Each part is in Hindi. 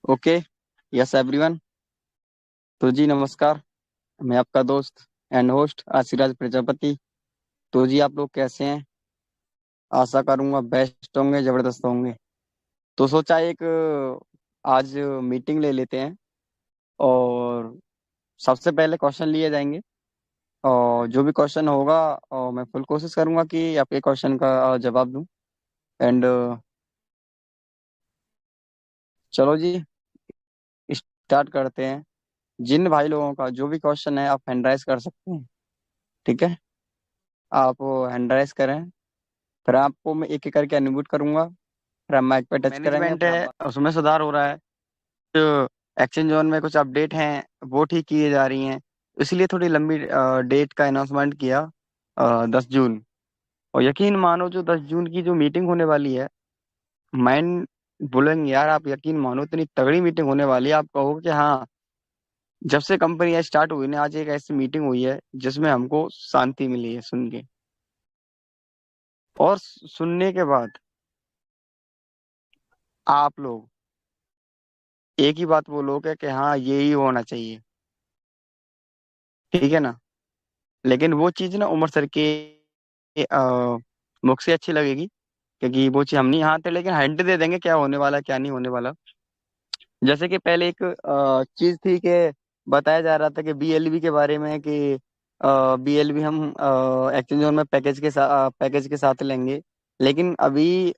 ओके। Yes everyone. तो जी नमस्कार। मैं आपका दोस्त एंड होस्ट आशीराज प्रजापति। तो जी आप लोग कैसे हैं? आशा करूंगा बेस्ट होंगे, जबरदस्त होंगे। तो सोचा एक आज मीटिंग ले लेते हैं और सबसे पहले क्वेश्चन लिए जाएंगे। और जो भी क्वेश्चन होगा और मैं फुल कोशिश करूंगा कि आपके क्वेश्चन का जवाब दूं। एंड चलो जी स्टार्ट करते हैं। जिन भाई लोगों का जो भी क्वेश्चन है आप हैंड राइज कर सकते हैं। ठीक है, आप हैंड राइज करें। फिर आपको मैं एक एक करके अनम्यूट करूंगा। फिर हम माइक पे टच करेंगे, मैनेजमेंट फिर आप है उसमें सुधार हो रहा है। जो एक्शन जोन में कुछ अपडेट हैं वो ठीक किए जा रही हैं। इसलिए थोड़ी लंबी डेट का अनाउंसमेंट किया, 10 जून। और यकीन मानो जो 10 जून की जो मीटिंग होने वाली है, माइंड बोलेंगे यार, आप यकीन मानो इतनी तगड़ी मीटिंग होने वाली है। आप कहोगे कि हाँ, जब से कंपनी स्टार्ट हुई ना, आज एक ऐसी मीटिंग हुई है जिसमें हमको शांति मिली है सुन के। और सुनने के बाद आप लोग एक ही बात बोलोगे कि हाँ ये ही होना चाहिए। ठीक है ना? लेकिन वो चीज ना उमर सर के मुख से अच्छी लगेगी, क्योंकि वो चीज हम नहीं यहाँ थे, लेकिन हिंट दे देंगे क्या होने वाला क्या नहीं होने वाला। जैसे कि पहले एक चीज थी कि बताया जा रहा था कि बीएलबी के बारे में कि बीएलबी हम एक्सचेंज में पैकेज के साथ लेंगे। लेकिन अभी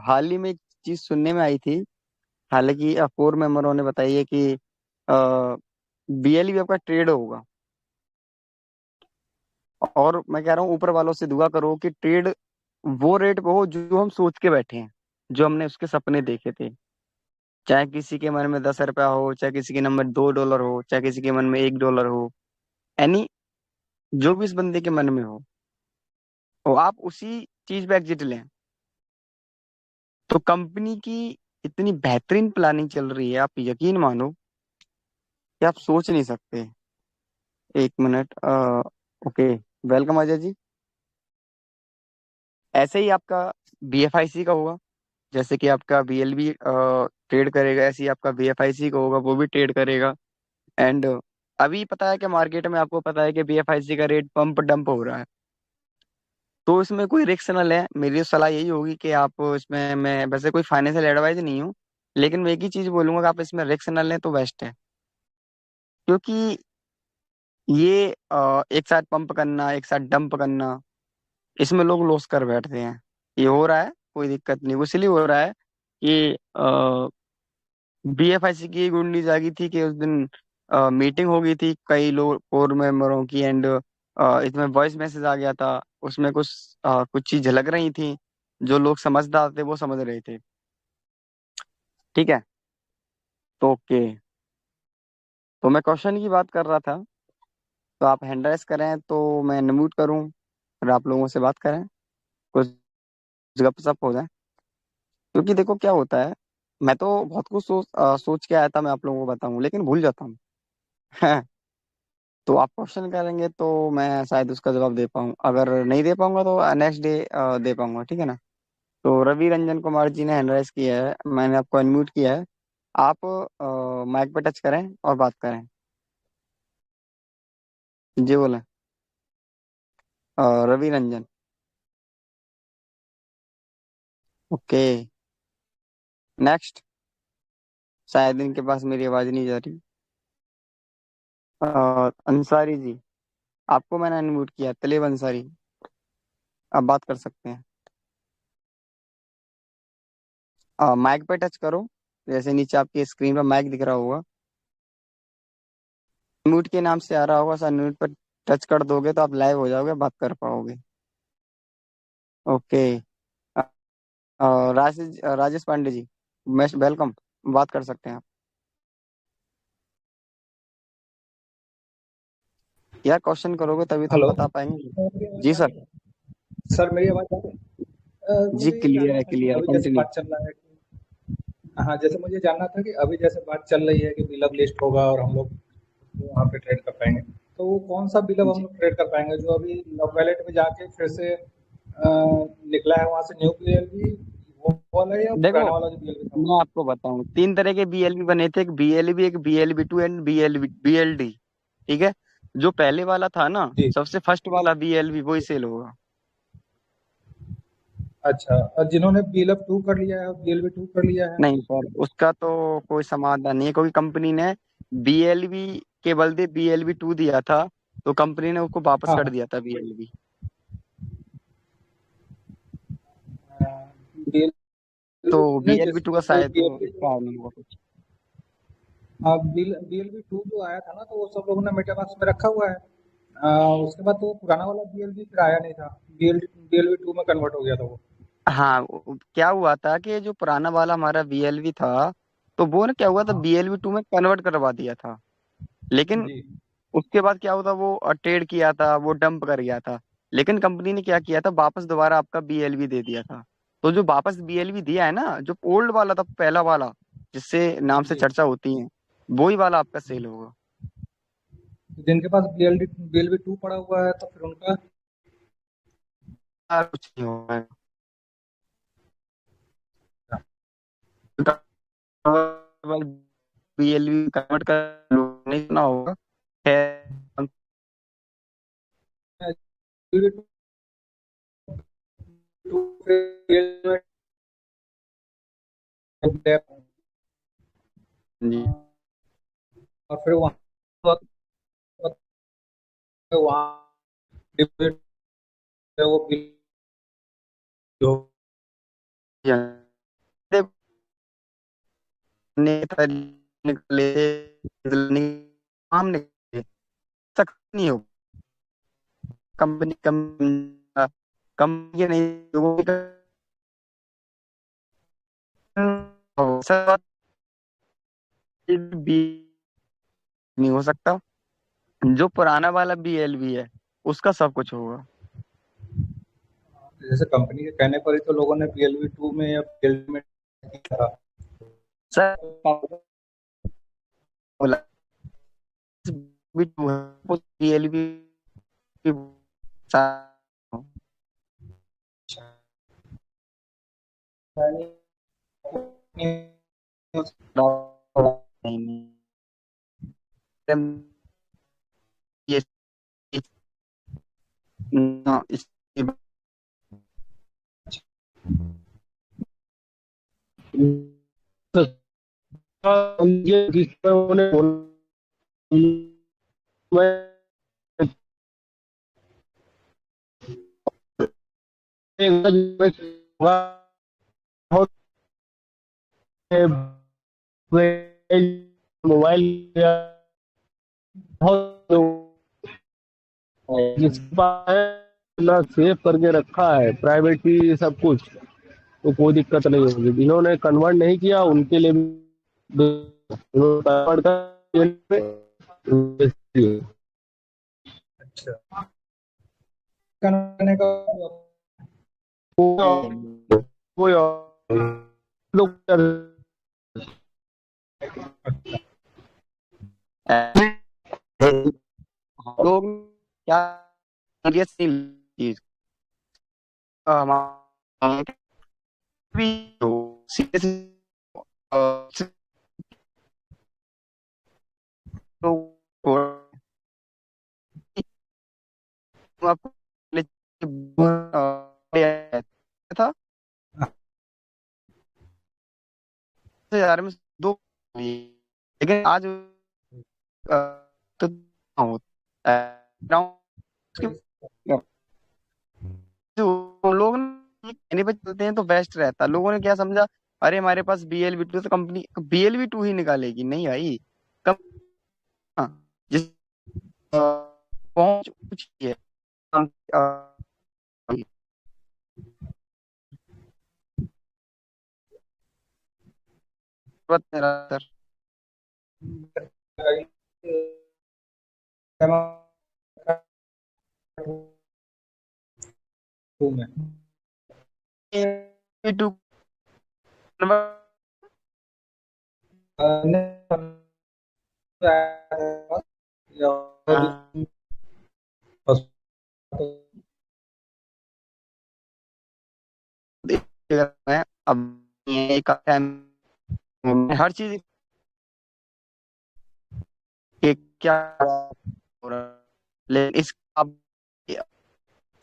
हाल ही में एक चीज सुनने में आई थी। हालांकि कोर मेंबरों ने बताई है कि बीएलबी आपका ट्रेड होगा। और मैं कह रहा हूँ ऊपर वालों से दुआ करो कि ट्रेड वो रेट पे हो जो हम सोच के बैठे हैं, जो हमने उसके सपने देखे थे। चाहे किसी के मन में 10 रुपया हो, चाहे किसी के मन में $2 हो, चाहे किसी के मन में $1 हो। एनी जो भी इस बंदे के मन में हो, तो आप उसी चीज पे एग्जिट लें। तो कंपनी की इतनी बेहतरीन प्लानिंग चल रही है, आप यकीन मानो कि आप सोच नहीं सकते। 1 minute. Okay. Welcome Ajay ji. ऐसे ही आपका बीएफआईसी का होगा। जैसे कि आपका बीएलबी ट्रेड करेगा, ऐसे ही आपका बीएफआईसी का होगा, वो भी ट्रेड करेगा। एंड अभी पता है कि मार्केट में आपको पता है कि बीएफआईसी का रेट पंप डंप हो रहा है। तो इसमें कोई रिस्क न लें। मेरी सलाह यही होगी कि आप इसमें, मैं वैसे कोई फाइनेंशियल एडवाइस नहीं हूँ, लेकिन मैं एक ही चीज बोलूंगा कि आप इसमें रिस्क न लें तो बेस्ट है। क्योंकि ये एक साथ पंप करना, एक साथ डंप करना, इसमें लोग लॉस कर बैठते हैं। ये हो रहा है, कोई दिक्कत नहीं। वो इसलिए हो रहा है कि बीएफआईसी की एक गुंडी जागी थी कि उस दिन मीटिंग हो गई थी कई लोग कोर मेंबरों की। एंड इसमें वॉइस मैसेज आ गया था। उसमें कुछ चीज झलक रही थी। जो लोग समझदार थे वो समझ रहे थे। ठीक है। तो ओके। तो मैं क्वेश्चन की बात कर रहा था। तो आप हैंड राइज करें तो मैं अनम्यूट करूं, फिर आप लोगों से बात करें, कुछ गपशप हो जाए। क्योंकि देखो क्या होता है, मैं तो बहुत कुछ सोच के आया था मैं आप लोगों को बताऊं, लेकिन भूल जाता हूँ। तो आप क्वेश्चन करेंगे तो मैं शायद उसका जवाब दे पाऊँ। अगर नहीं दे पाऊंगा तो नेक्स्ट डे दे पाऊंगा। ठीक है ना? तो रवि रंजन कुमार जी ने हैंड राइज किया है, मैंने आपको अनम्यूट किया है। आप माइक पे टच करें और बात करें। जी बोले। रवि रंजन। ओके। नेक्स्ट। शायद इनके पास मेरी आवाज नहीं जा रही। अंसारी जी, आपको मैंने अनम्यूट किया, तलेब अंसारी। आप बात कर सकते हैं। माइक पे टच करो। जैसे नीचे आपकी स्क्रीन पर माइक दिख रहा होगा, म्यूट के नाम से आ रहा होगा सर, म्यूट पर टच कर दोगे तो आप लाइव हो जाओगे, बात कर पाओगे। ओके। राजेश पांडे जी, मैं वेलकम, बात कर सकते हैं आप। यार क्वेश्चन करोगे तभी तो हम हेलो। बता पाएंगे। जी सर। सर मेरी आवाज आ रही है? जी मुझे ये क्लियर जानना है, था कि क्लियर अभी जैसे कंटिन्यू। बात चल रहा है कि हाँ, जैसे मुझे जानना था कि अभी जैसे बात चल रही है कि बिलब लिस्ट होगा और हम लोग वहाँ पे ट्रेड कर पाएंगे। तो वो कौन सा बिलब हम जी लोग ट्रेड कर पाएंगे जो अभी लव वैलेट में जाके फिर से निकला है वहाँ से न्यू प्लेयर भी, वो वाला या देखो पुराना वाला जो BLV था वो? मैं आपको बताऊं, तीन तरह के बीएलबी बने थे, एक बीएलबी, एक BLB2 एंड BLD। ठीक है। जो पहले वाला था ना, जी। सबसे फर्स्ट वाला बीएलबी वही सेल होगा। अच्छा, और जिन्होंने BLF 2 कर लिया है और BLV 2 कर लिया है? नहीं सर, उसका तो कोई समाधान नहीं है, क्योंकि कंपनी ने बीएलबी के बदले BLB2 दिया था, तो कंपनी ने उसको वापस हाँ कर हाँ। दिया था बीएलबी। BL तो नहीं, BLB2 का जैसे जो शायद BLV प्रॉब्लम होगा कुछ। हाँ, BLV 2 जो आया था ना, तो वो सब लोगों ने मेटाबॉक्स में रखा हुआ है। उसके बाद तो वो पुराना वाला BLV फिर आया नहीं था। BLV 2 में कन्वर्ट हो गया था वो। हाँ, क्या हुआ था कि जो पुराना वाला हमारा बीएलबी था, तो वो ना क्या हुआ था, हाँ। BLB2 में कन्वर्ट करवा दिया था। लेकिन जी। उसके बाद क्या हुआ था, वो ट्रेड किया था, वो डंप कर गया था। लेकिन कंपनी ने क्या किया था, वापस दोबारा आपका बीएलबी दे दिया था। तो जो वापस बीएलबी दिया है ना, जो ओल्ड वाला था, पहला वाला, जिससे नाम से जी। चर्चा होती है, वही वाला आपका सेल होगा। तो जिनके पास BLV 2 पड़ा हुआ है तो फिर उनका। यार कुछ नहीं होगा। बीएलबी कन्वर्ट कर नहीं सुना होगा। खैर, BLV 2 जी। और फिर वहाँ वहाँ डिबेट है वो बिल जो। देखो, नेता निकले, काम निकले, सख्त नहीं हो। कंपनी कम कंपनी के नहीं, लोगों की सब भी नहीं हो सकता। जो पुराना वाला BLB है, उसका सब कुछ होगा। जैसे कंपनी के कहने पर ही तो लोगों ने BLV 2 में या BLV में किया। सर बोला भी टू है, BLB ये इस जिसमें उन्होंने मोबाइल बहुत जिसके पास है अपना सेव करके रखा है प्राइवेटली सब कुछ, तो कोई दिक्कत नहीं होगी। जिन्होंने कन्वर्ट नहीं किया उनके लिए भी कन्वर्ट कर। अच्छा, करने का कोई और लोग लोग क्या सीरियस नहीं चीज भी हो सीरियस तो आपको था 1000 में दो, लेकिन आज तो होता है जो लोग ना कहने पे चलते हैं तो बेस्ट रहता। लोगों ने क्या समझा, अरे हमारे पास BLB2 तो कंपनी BLB2 ही निकालेगी। नहीं भाई, कम जिस पहुंच कुछ है। हम, मेरा सर में BLB2 अब एक टाइम हर चीज कि क्या हो रहा है। लेकिन इस अब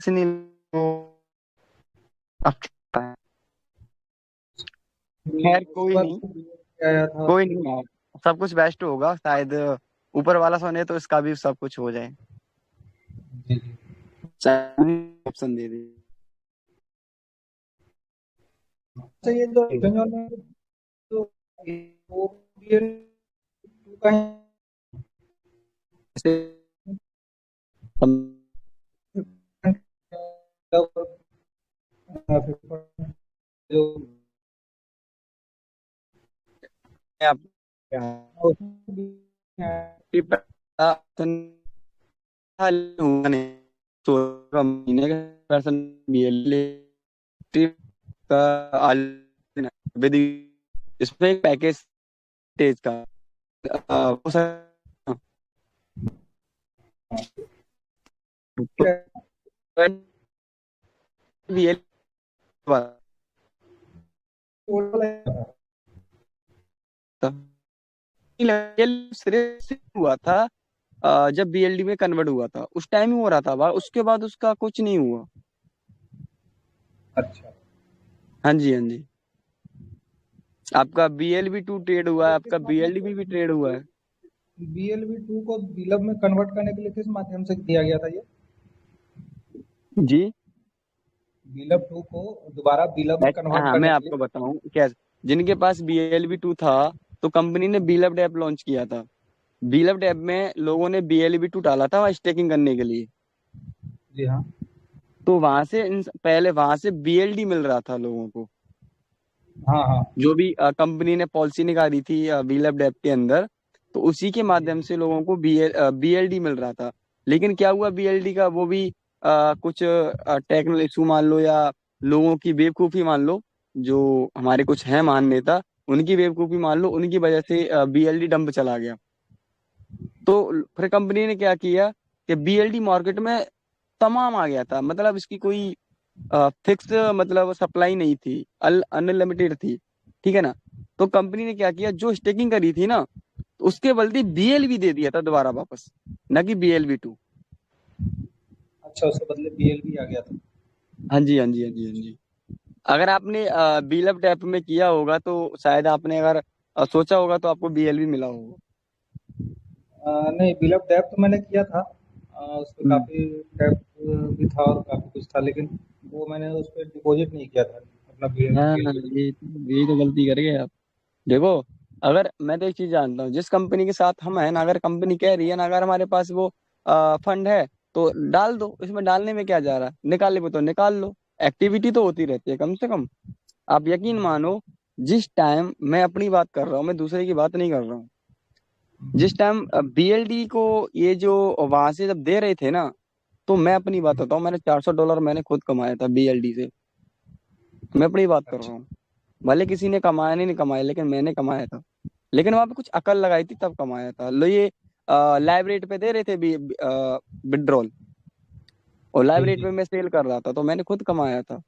से नहीं अब क्या है। खैर इस कोई बार नहीं, तो BLD आया था कोई तो। नहीं यार, सब कुछ बेस्ट होगा शायद। ऊपर वाला सुने तो इसका भी सब कुछ हो जाए, जी जी। ऑप्शन दे दे। अच्छा, ये जो डिफेंस में जो वो BLD 2 का है, जैसे हम जो आप उसमें भी है। हुआ नहीं, तो महीने का पर्सन का विद इसमें एक पैकेज स्टेज का हो सकता है। सिर्फ हुआ था जब बीएलडी में कन्वर्ट हुआ था उस टाइम ही हो रहा था, उसके बाद उसका कुछ नहीं हुआ। अच्छा, हाँ जी, हाँ जी। आपका BLV 2 ट्रेड हुआ है, ये किस आपका माध्यम BLDB से भी ट्रेड हुआ है। BLV 2 को बिलब में कन्वर्ट करने के लिए किस माध्यम से किया गया था ये? जी। बिलब 2 को दोबारा बिलब में कन्वर्ट हाँ, मैं करने के आपको लिए। बताऊं क्या। जिनके पास BLV 2 था तो कंपनी ने बीलअप ऐप लॉन्च किया था। बीलअप ऐप में लोगों ने BLV 2 डाला था वहाँ स्टेकिंग करने के लिए। जी हाँ। तो वहां से पहले वहां से BLD मिल रहा था लोगों को। हाँ हाँ। जो भी कंपनी ने पॉलिसी निकाली थी बीलअप ऐप के अंदर, तो उसी के जी माध्यम जी। से लोगों को BLD मिल रहा था। लेकिन क्या हुआ BLD का, वो भी कुछ टेक्निकल इशू मान लो या लोगों की बेवकूफ़ी मान लो, जो हमारे कुछ हैं महान नेता, उनकी बेवकूफ़ी मान लो, उनकी वजह से BLD डंप चला गया। तो फिर कंपनी ने क्या किया कि BLD मार्केट में तमाम आ गया था, मतलब इसकी कोई फिक्स मतलब सप्लाई नहीं थी, अनलिमिटेड थी। ठीक है ना। तो कंपनी ने क्या किया, जो स्टेकिंग करी थी ना, उसके बदले BLV दे दिया था दोबारा वापस, न कि BLV 2। अच्छा, उसके बदले BLV आ गया था। हाँ जी, हाँ जी, हाँ जी, हाँ जी। अगर आपने बीलअप टैप में किया होगा तो शायद आपने अगर सोचा होगा तो आपको BLV मिला होगा। नहीं, बिलब टैप तो मैंने किया था। उसपे हम्म। काफ़ी टैप भी था और काफ़ी कुछ था, लेकिन वो मैंने उस पे डिपॉज़िट नहीं किया था अपना हाँ, BLV। यही तो गलती कर गए आप। देखो, अगर मैं तो एक चीज जानता हूँ, जिस कंपनी के साथ हम हैं ना, अगर कंपनी कह रही है ना, अगर हमारे पास वो फंड है तो डाल दो, इसमें डालने में क्या जा रहा है, निकालने में तो निकाल लो। एक्टिविटी तो होती रहती है कम से कम। आप यकीन मानो, जिस टाइम मैं अपनी बात कर रहा हूँ, मैं दूसरे की बात नहीं कर रहा हूँ। जिस टाइम BLD को ये जो वहां से जब दे रहे थे ना, तो मैं अपनी बात बताऊँ, मैंने $400 मैंने खुद कमाया था BLD से। मैं अपनी बात कर रहा अच्छा। हूँ। भले किसी ने कमाया नहीं कमाया, लेकिन मैंने कमाया था। लेकिन वहां पे कुछ अकल लगाई थी तब कमाया था। लो ये लाइव रेट पे दे रहे थे विड्रॉल, और लाइव जी रेट जी। पे मैं सेल कर रहा था, तो मैंने खुद कमाया था।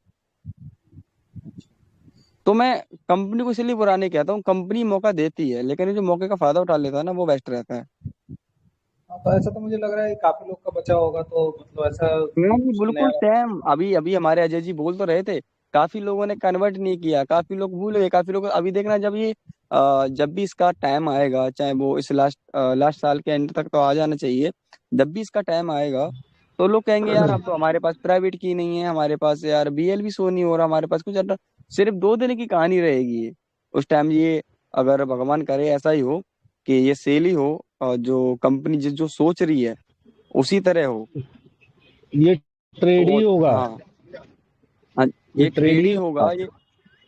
तो मैं कंपनी को इसलिए बुरा नहीं कहता हूँ, कंपनी मौका देती है, लेकिन ये जो मौके का फायदा उठा लेता है ना, वो बेस्ट रहता है। हाँ, तो ऐसा तो मुझे लग रहा है काफ़ी लोग का बचा होगा, तो मतलब ऐसा नहीं, कुछ बिल्कुल नया। सेम। अभी अभी हमारे अजय जी बोल तो रहे थे, काफी लोगों ने कन्वर्ट नहीं किया, काफी लोग भूल गए, काफी लोग अभी देखना, जब ये जब भी इसका टाइम आएगा, चाहे वो इस लास्ट साल के एंड तक तो आ जाना चाहिए। जब भी इसका टाइम आएगा तो लोग कहेंगे यार अब तो हमारे पास प्राइवेट की नहीं है, हमारे पास यार BLV शो नहीं हो रहा, हमारे पास कुछ सिर्फ 2 दिन की कहानी रहेगी ये। उस टाइम ये, अगर भगवान करे ऐसा ही हो कि ये सेल ही हो, और जो कंपनी जिस जो सोच रही है उसी तरह हो, ये ट्रेड ही तो होगा। हाँ। हाँ, ये ये ट्रेड ट्रेड ही ही होगा। होगा ये।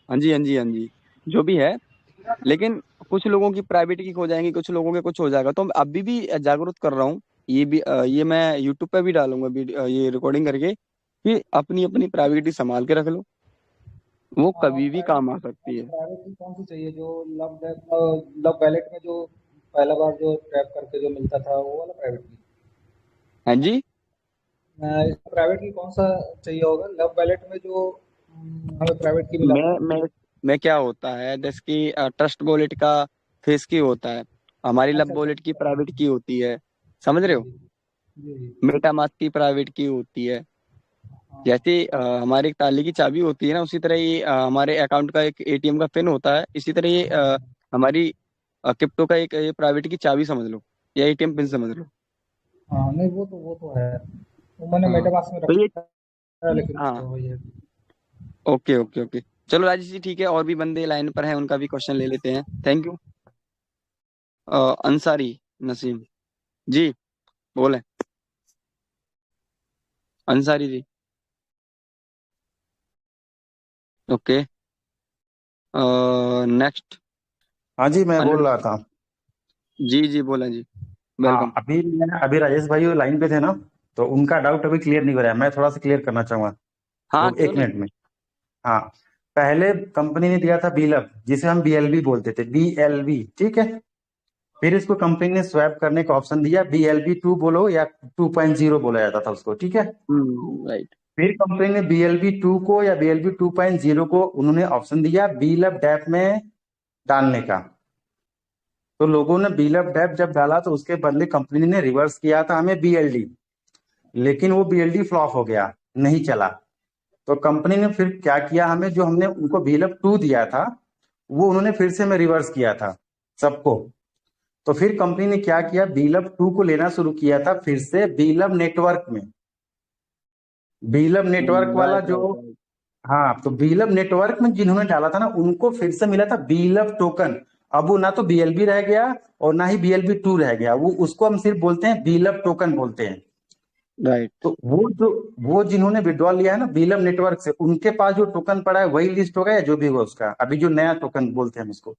हाँ जी, हाँ जी, हाँ जी। जो भी है, लेकिन कुछ लोगों की प्राइवेट की हो जाएंगी, कुछ लोगों के कुछ हो जाएगा, तो मैं अभी भी जागरूक कर रहा हूँ। ये मैं यूट्यूब पे भी डालूंगा ये रिकॉर्डिंग करके, कि अपनी अपनी प्राइवेटी संभाल के रख लो, वो कभी भी प्राइवेट काम आ सकती है। प्राइवेट की कौन सी चाहिए, जो लव वैलेट में जो पहला बार जो टैप करके जो मिलता था, वो वाला प्राइवेट की? हाँ जी। प्राइवेट की कौन सा चाहिए होगा, लव वैलेट में जो हमें प्राइवेट की मिला मैं था? मैं में क्या होता है, जैसे कि ट्रस्ट वॉलेट का फेस की होता है, हमारी लब अच्छा अच्छा। वॉलेट की प्राइवेट की होती है, समझ रहे जी हो। जी जी जी। मेटामास्क की प्राइवेट की होती है। हाँ जैसे हमारी एक ताले की चाबी होती है ना, उसी तरह ही हमारे अकाउंट का एक एटीएम का पिन होता है, इसी तरह ये हाँ हाँ। हमारी क्रिप्टो का एक ये प्राइवेट की चाबी समझ लो, या एटीएम पिन समझ लो। हाँ, नहीं वो तो है। वो मैंने हाँ मेटामास्क में तो ये, रखा है, लेकिन हाँ, तो वही है। Okay okay okay. चलो राजेश जी ठीक है, और भी बंदे लाइन पर हैं, उनका भी क्वेश्चन ले लेते हैं। Thank you. अंसारी नसीम जी, बोले अंसारी जी। Okay, next. हाँ जी, मैं बोल अनिरुद्ध रहा था। जी जी, बोले जी, वेलकम। हाँ, अभी राजेश भाई लाइन पे थे ना, तो उनका डाउट अभी क्लियर नहीं हो रहा है, मैं थोड़ा सा क्लियर करना चाहूंगा। हाँ वो क्यों एक नहीं। मिनट में। हाँ, पहले कंपनी ने दिया था बीलअप, जिसे हम बीएलबी बोलते थे, बीएलबी, ठीक है। फिर इसको कंपनी ने स्वैप करने का ऑप्शन दिया, बीएलबी 2 बोलो या 2.0 बोला जाता था उसको, ठीक है। राइट। फिर कंपनी ने BLB 2 को या BLB 2.0 को उन्होंने ऑप्शन दिया बीलअप डैप में डालने का। तो लोगों ने बीलअप डैप जब डाला तो उसके बदले कंपनी ने रिवर्स किया था हमें BLD, लेकिन वो BLD फ्लॉप हो गया, नहीं चला। तो कंपनी ने फिर क्या किया, हमें जो हमने उनको BLUP 2 दिया था, वो उन्होंने फिर से में रिवर्स किया था सबको। तो फिर कंपनी ने क्या किया, BLUP 2 को लेना शुरू किया था फिर से बीलअप नेटवर्क में। बीलअप नेटवर्क वाला राइट जो, राइट राइट। हाँ, तो बीलअप नेटवर्क में जिन्होंने डाला था ना, उनको फिर से मिला था बीलअप टोकन। अब वो ना तो BLB रह गया और ना ही BLB 2 रह गया, वो उसको हम सिर्फ बोलते हैं बीलअप टोकन बोलते हैं। राइट। तो वो जिन्होंने विड्रॉल लिया है ना बीलअप नेटवर्क से, उनके पास जो टोकन पड़ा है वही लिस्ट होगा या जो भी होगा उसका, अभी जो नया टोकन बोलते हैं हम उसको।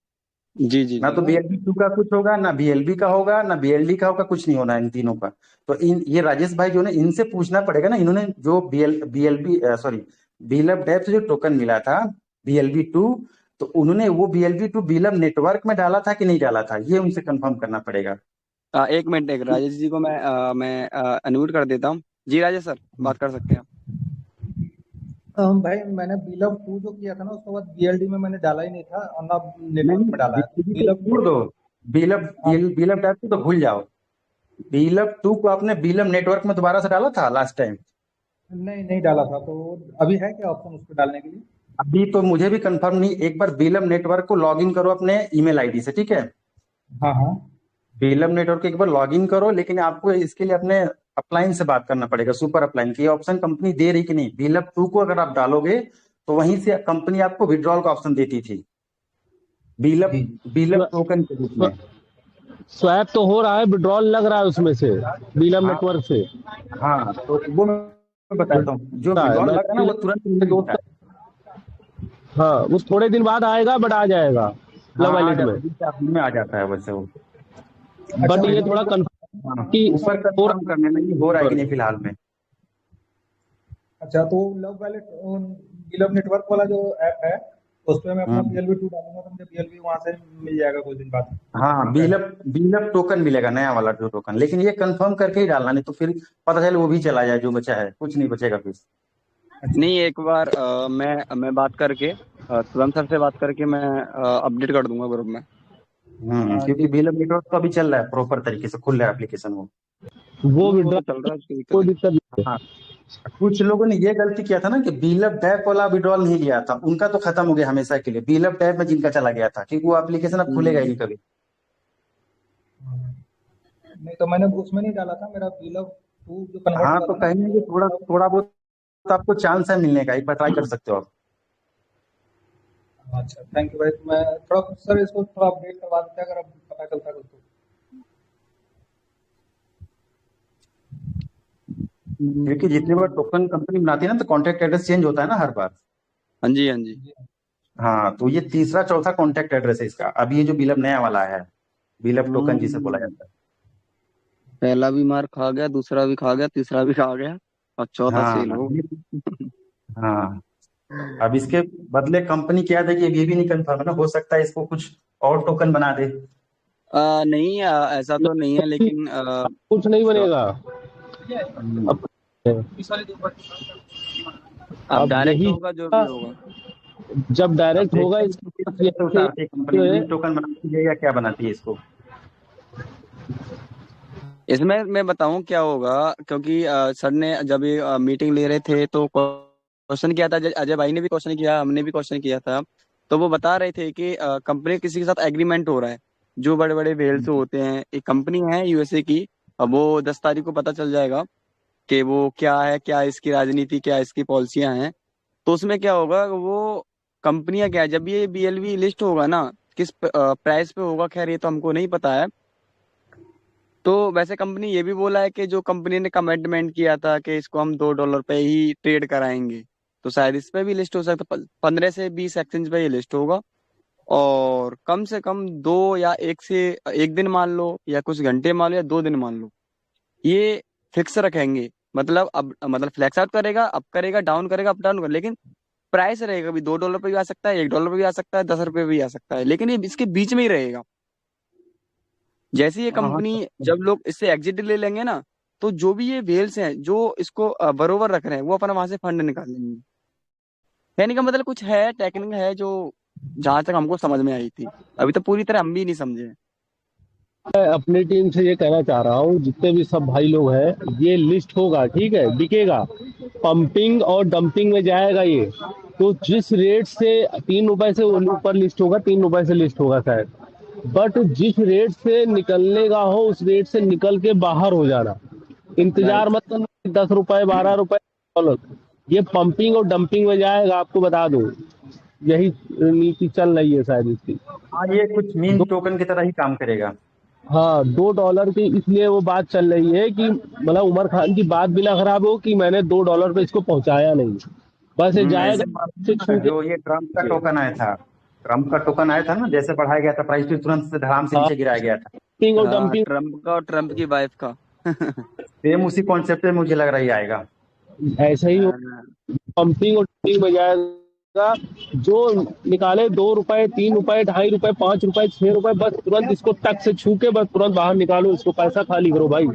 जी जी ना जी। तो BLB 2 का कुछ होगा, ना BLB का होगा, ना BLD का होगा, कुछ नहीं होना है इन तीनों का। तो इन ये राजेश भाई जो ने इनसे पूछना पड़ेगा ना, इन्होंने जो BLB सॉरी बीलअप डैप से जो टोकन मिला था BLB 2, तो उन्होंने वो BLB 2 बीलअप नेटवर्क में डाला था कि नहीं डाला था, ये उनसे कंफर्म करना पड़ेगा। एक मिनट, एक राजेश जी को मैं अनम्यूट कर देता हूँ। जी राजेश सर, बात कर सकते हैं आप। भाई मैंने BLUP 2 जो किया था ना, उसके बाद BLD में मैंने डाला ही नहीं था, और ना नहीं, नेटवर्क में डाला है, तो BLB को BLUP छोड़ दो, बीलअप हाँ। बीलअप डैप को तो भूल जाओ। BLUP 2 को आपने बीलअप नेटवर्क में दोबारा से डाला था लास्ट टाइम। नहीं नहीं डाला था, तो अभी है क्या ऑप्शन उसको डालने के लिए? अभी तो मुझे भी कंफर्म नहीं, एक बार बीलम नेटवर्क को लॉग इन करो अपने ईमेल आईडी से, ठीक है। हाँ हाँ। बीलम नेटवर्क को एक बार लॉग इन करो, लेकिन आपको इसके लिए अपने अपलाइन से बात करना पड़ेगा, सुपर अपलाइन की। ये ऑप्शन कंपनी दे रही कि नहीं, BLUP 2 को अगर आप डालोगे तो वहीं से कंपनी आपको विड्रॉल का ऑप्शन देती थी, बीलप जी बीलप टोकन के रूप में। स्वैप तो हो रहा है, विड्रॉल लग रहा है उसमें से, बीलम हाँ नेटवर्क से हाँ, तो वो मैं बताता हूँ, जो होता है। विड्रॉल लग रहा है ना मैंने वो तुरंत नहीं दोस्त होता है। हाँ, वो थोड़े दिन बाद आएगा, बट आ जाएगा हाँ, लब आ वॉलेट में। जाता है, 2 4 दिन में आ जाता है वैसे वो। अच्छा। बट ये लेकिन थोड़ा एक बार, कंफर्म हाँ, कि ऊपर हो कंफर्म करने में ये हो रहा है कि नहीं फिलहाल में। अच्छा, तो लव वैलेट बीलअप नेटवर्क वाला जो ऐप है, उस पे मैं अपना हम्म। BLB 2 डालूंगा तो मुझे BLB वहां से मिल जाएगा कुछ दिन बाद? हाँ, है। बीलअप बीलअप टोकन मिलेगा, नया वाला जो टोकन, लेकिन ये कंफर्म करके ही डालना, नहीं तो फिर पता चले वो भी चला जाए, जो बचा है कुछ नहीं बचेगा फिर। अच्छा। नहीं, एक बार मैं बात करके शिवम सर से बात करके मैं अपडेट कर दूंगा ग्रुप में। क्योंकि जी। बीलअप नेटवर्क तो अभी चल रहा है, प्रॉपर तरीके से खुल रहा है एप्लीकेशन वो। वो वो तो विड्रॉल, चल रहा है, उसकी दिक्कत कोई नहीं। दिक्कत नहीं हाँ, कुछ लोगों ने ये गलती किया था ना कि बीलअप डैप वाला विड्रॉल नहीं लिया था, उनका तो खत्म हो गया हमेशा के लिए, बीलअप डैप में जिनका चला गया था, क्योंकि वो एप्लीकेशन अब खुलेगा ही हम्म। नहीं कभी। नहीं तो मैंने उसमें नहीं डाला था, मेरा BLUP 2 जो कन्वर्ट हाँ, हुआ तो था ना, कहीं ना कहीं वो थोड़ा मतलब। थोड़ा बहुत तो आपको चांस है मिलने का, एक बार ट्राई कर सकते हो आप। अच्छा, थैंक यू भाई। मैं थोड़ा सर इसको थोड़ा अपडेट करवा देते अगर अब पता चलता कुछ तो। क्योंकि जितनी बार टोकन कंपनी बनाती है ना, तो कॉन्टैक्ट एड्रेस चेंज होता है ना हर बार। हाँ जी हाँ जी। जी। हाँ, तो ये तीसरा चौथा कॉन्टैक्ट एड्रेस है इसका, अभी ये जो बिलअप नया वाला है, बिलअप टोकन जिसे बोला हम्म, जाता है। पहला भी मार खा गया, दूसरा भी खा गया, तीसरा भी खा गया, और चौथा सेल हाँ हो हाँ, अब इसके बदले कंपनी क्या देगी ये भी नहीं कंफर्म है ना, हो सकता है इसको कुछ और टोकन बना दे। नहीं, ऐसा तो नहीं है, लेकिन कुछ नहीं बनेगा। हम्म, अब अब अब डायरेक्ट यही होगा जो भी होगा। जब अब डायरेक्ट होगा सेक्शन इसके किस पास तरह से यहाँ उतारती है कंपनी, से। मीन टोकन बनाती है या क्या बनाती है इसको? इसमें मैं बताऊं क्या होगा, क्योंकि सर ने जब ये मीटिंग ले रहे थे तो क्वेश्चन किया था, अजय भाई ने भी क्वेश्चन किया, हमने भी क्वेश्चन किया था। तो वो बता रहे थे कि कंपनी किसी के साथ एग्रीमेंट हो रहा है, जो बड़े बड़े वेल्स होते हैं, एक कंपनी है यूएसए की। अब वो 10 तारीख को पता चल जाएगा कि वो क्या है, क्या इसकी राजनीति, क्या इसकी पॉलिसियां हैं। तो उसमें क्या होगा, वो कंपनियां क्या है, जब ये बीएलवी लिस्ट होगा ना, किस प्राइस पे होगा, खैर ये तो हमको नहीं पता है। तो वैसे कंपनी ये भी बोला है कि जो कंपनी ने कमिटमेंट किया था कि इसको हम $2 पे ही ट्रेड कराएंगे, तो शायद इस पे भी लिस्ट हो सकता है। 15 से 20 एक्सचेंज पे ये लिस्ट होगा। और कम से कम दो या एक दिन मान लो, या कुछ घंटे मान लो, या 2 दिन मान लो, ये फिक्स रखेंगे। मतलब अब मतलब फ्लैक्स आउट करेगा, अप करेगा, डाउन करेगा, अप डाउन करेगा, लेकिन प्राइस रहेगा भी $2 पे भी आ सकता है, $1 पे भी आ सकता है, $10 भी आ सकता है, लेकिन ये इसके बीच में ही रहेगा। जैसे ये हाँ हाँ। कंपनी, जब लोग इससे एग्जिट ले लेंगे ना, तो जो भी ये वेल्स हैं जो इसको बरोबर रख रहे हैं, वो अपना वहां से फंड निकाल लेंगे। कहने का मतलब कुछ है, टेक्निक है, जो जहां तक हमको समझ में आई थी, अभी तो पूरी तरह हम भी नहीं समझे हैं। मैं अपनी टीम से ये कहना चाह रहा हूँ, जितने भी सब भाई लोग हैं, ये लिस्ट होगा, ठीक है, बिकेगा, पंपिंग और डंपिंग में जाएगा ये। तो जिस रेट से ₹3 से ऊपर लिस्ट होगा, ₹3 से लिस्ट होगा शायद। बट जिस रेट से निकलने का हो उस रेट से निकल के बाहर हो जाना। इंतजार राइट। मत करना 10 रुपए, ₹12 डॉलर। ये पंपिंग और डंपिंग में जाएगा, आपको बता दो। यही नीति चल रही है शायद इसकी। हाँ, ये कुछ मीन टोकन की तरह ही काम करेगा। हाँ, $2 की इसलिए वो बात चल रही है कि मतलब उमर खान की बात भी ना खराब हो कि मैंने $2 पे इसको पहुंचाया नहीं। बस ये ऐसे जाएगा मालूम से है छू के। जो ये ट्रम्प का टोकन आया था, ट्रम्प का टोकन आया था ना, जैसे बढ़ाया गया था प्राइस, फिर तुरंत से धड़ाम से हाँ, नीचे गिराया गया था। डंपिंग और हाँ, डंपिंग। ट्रम्प का और ट्रम्प की वाइफ का। सेम उसी कॉन्सेप्ट में मुझे लग रहा है ये आएगा। ऐसा ही हो, हाँ, पंपिंग और डंपिंग में जाएगा। जो निकाले $2, ₹3, ₹2.5, ₹5, ₹6, बस तुरंत इसको टक से छू के बस तुरंत बाहर निकालो, इसको पैसा खाली करो भाई।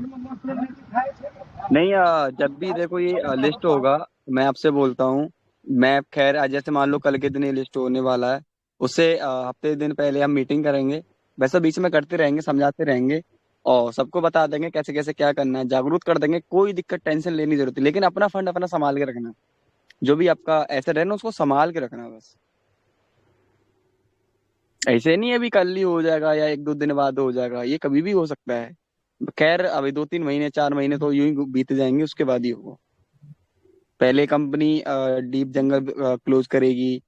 नहीं, जब भी देखो ये लिस्ट होगा, मैं आपसे बोलता हूँ, मैं खैर आज जैसे मान लो कल के दिन ये लिस्ट होने वाला है, उससे हफ्ते दिन पहले हम मीटिंग करेंगे। वैसे बीच में करते रहेंगे, समझाते रहेंगे, और सबको बता देंगे कैसे कैसे क्या करना है, जागरूक कर देंगे। कोई दिक्कत टेंशन लेने की जरूरत नहीं, लेकिन अपना फंड अपना संभाल के रखना। जो भी आपका ऐसे रहना, उसको संभाल के रखना बस। ऐसे नहीं है अभी कल ही हो जाएगा या 1-2 दिन बाद हो जाएगा, ये कभी भी हो सकता है। खैर अभी 2-3 महीने 4 महीने तो यूं ही बीत जाएंगे, उसके बाद ही होगा। पहले कंपनी डीप जंगल क्लोज करेगी,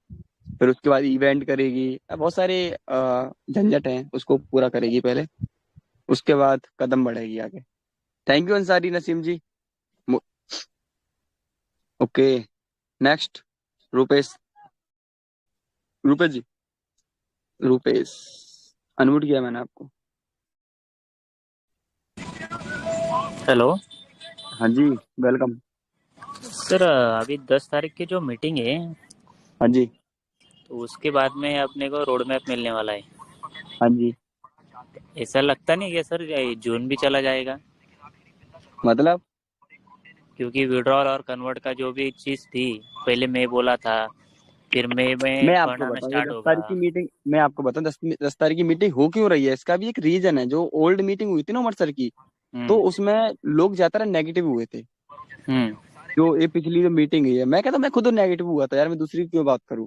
फिर उसके बाद इवेंट करेगी, बहुत सारे झंझट हैं, उसको पूरा करेगी पहले, उसके बाद कदम बढ़ेगी आगे। थैंक यू अंसारी नसीम जी। मु- ओके। नेक्स्ट। रुपेश। रुपेश जी। रुपेश। अनम्यूट किया मैंने आपको। हेलो हाँ जी। वेलकम। सर, अभी 10 तारीख की जो मीटिंग है, हाँ जी। तो उसके बाद में अपने को रोड मैप मिलने वाला है। हाँ जी। ऐसा लगता नहीं है सर, ये जून भी चला जाएगा? मतलब क्योंकि विड्रॉल और कन्वर्ट का जो भी चीज़ थी, पहले मैं बोला था, फिर मई में मैं आपको फंड आना बताऊं, ये स्टार्ट दस होगा। तारीख की मीटिंग, मैं आपको बताऊं, 10 तारीख की मीटिंग हो क्यों रही है, इसका भी एक रीजन है। जो ओल्ड मीटिंग हुई थी ना उमर सर की, तो हम्म। उसमें लोग ज्यादातर नेगेटिव हुए थे। हम्म। जो ये पिछली जो मीटिंग हुई है, मैं कहता हूं, मैं खुद नेगेटिव हुआ था यार, मैं दूसरी की क्यों बात करूं।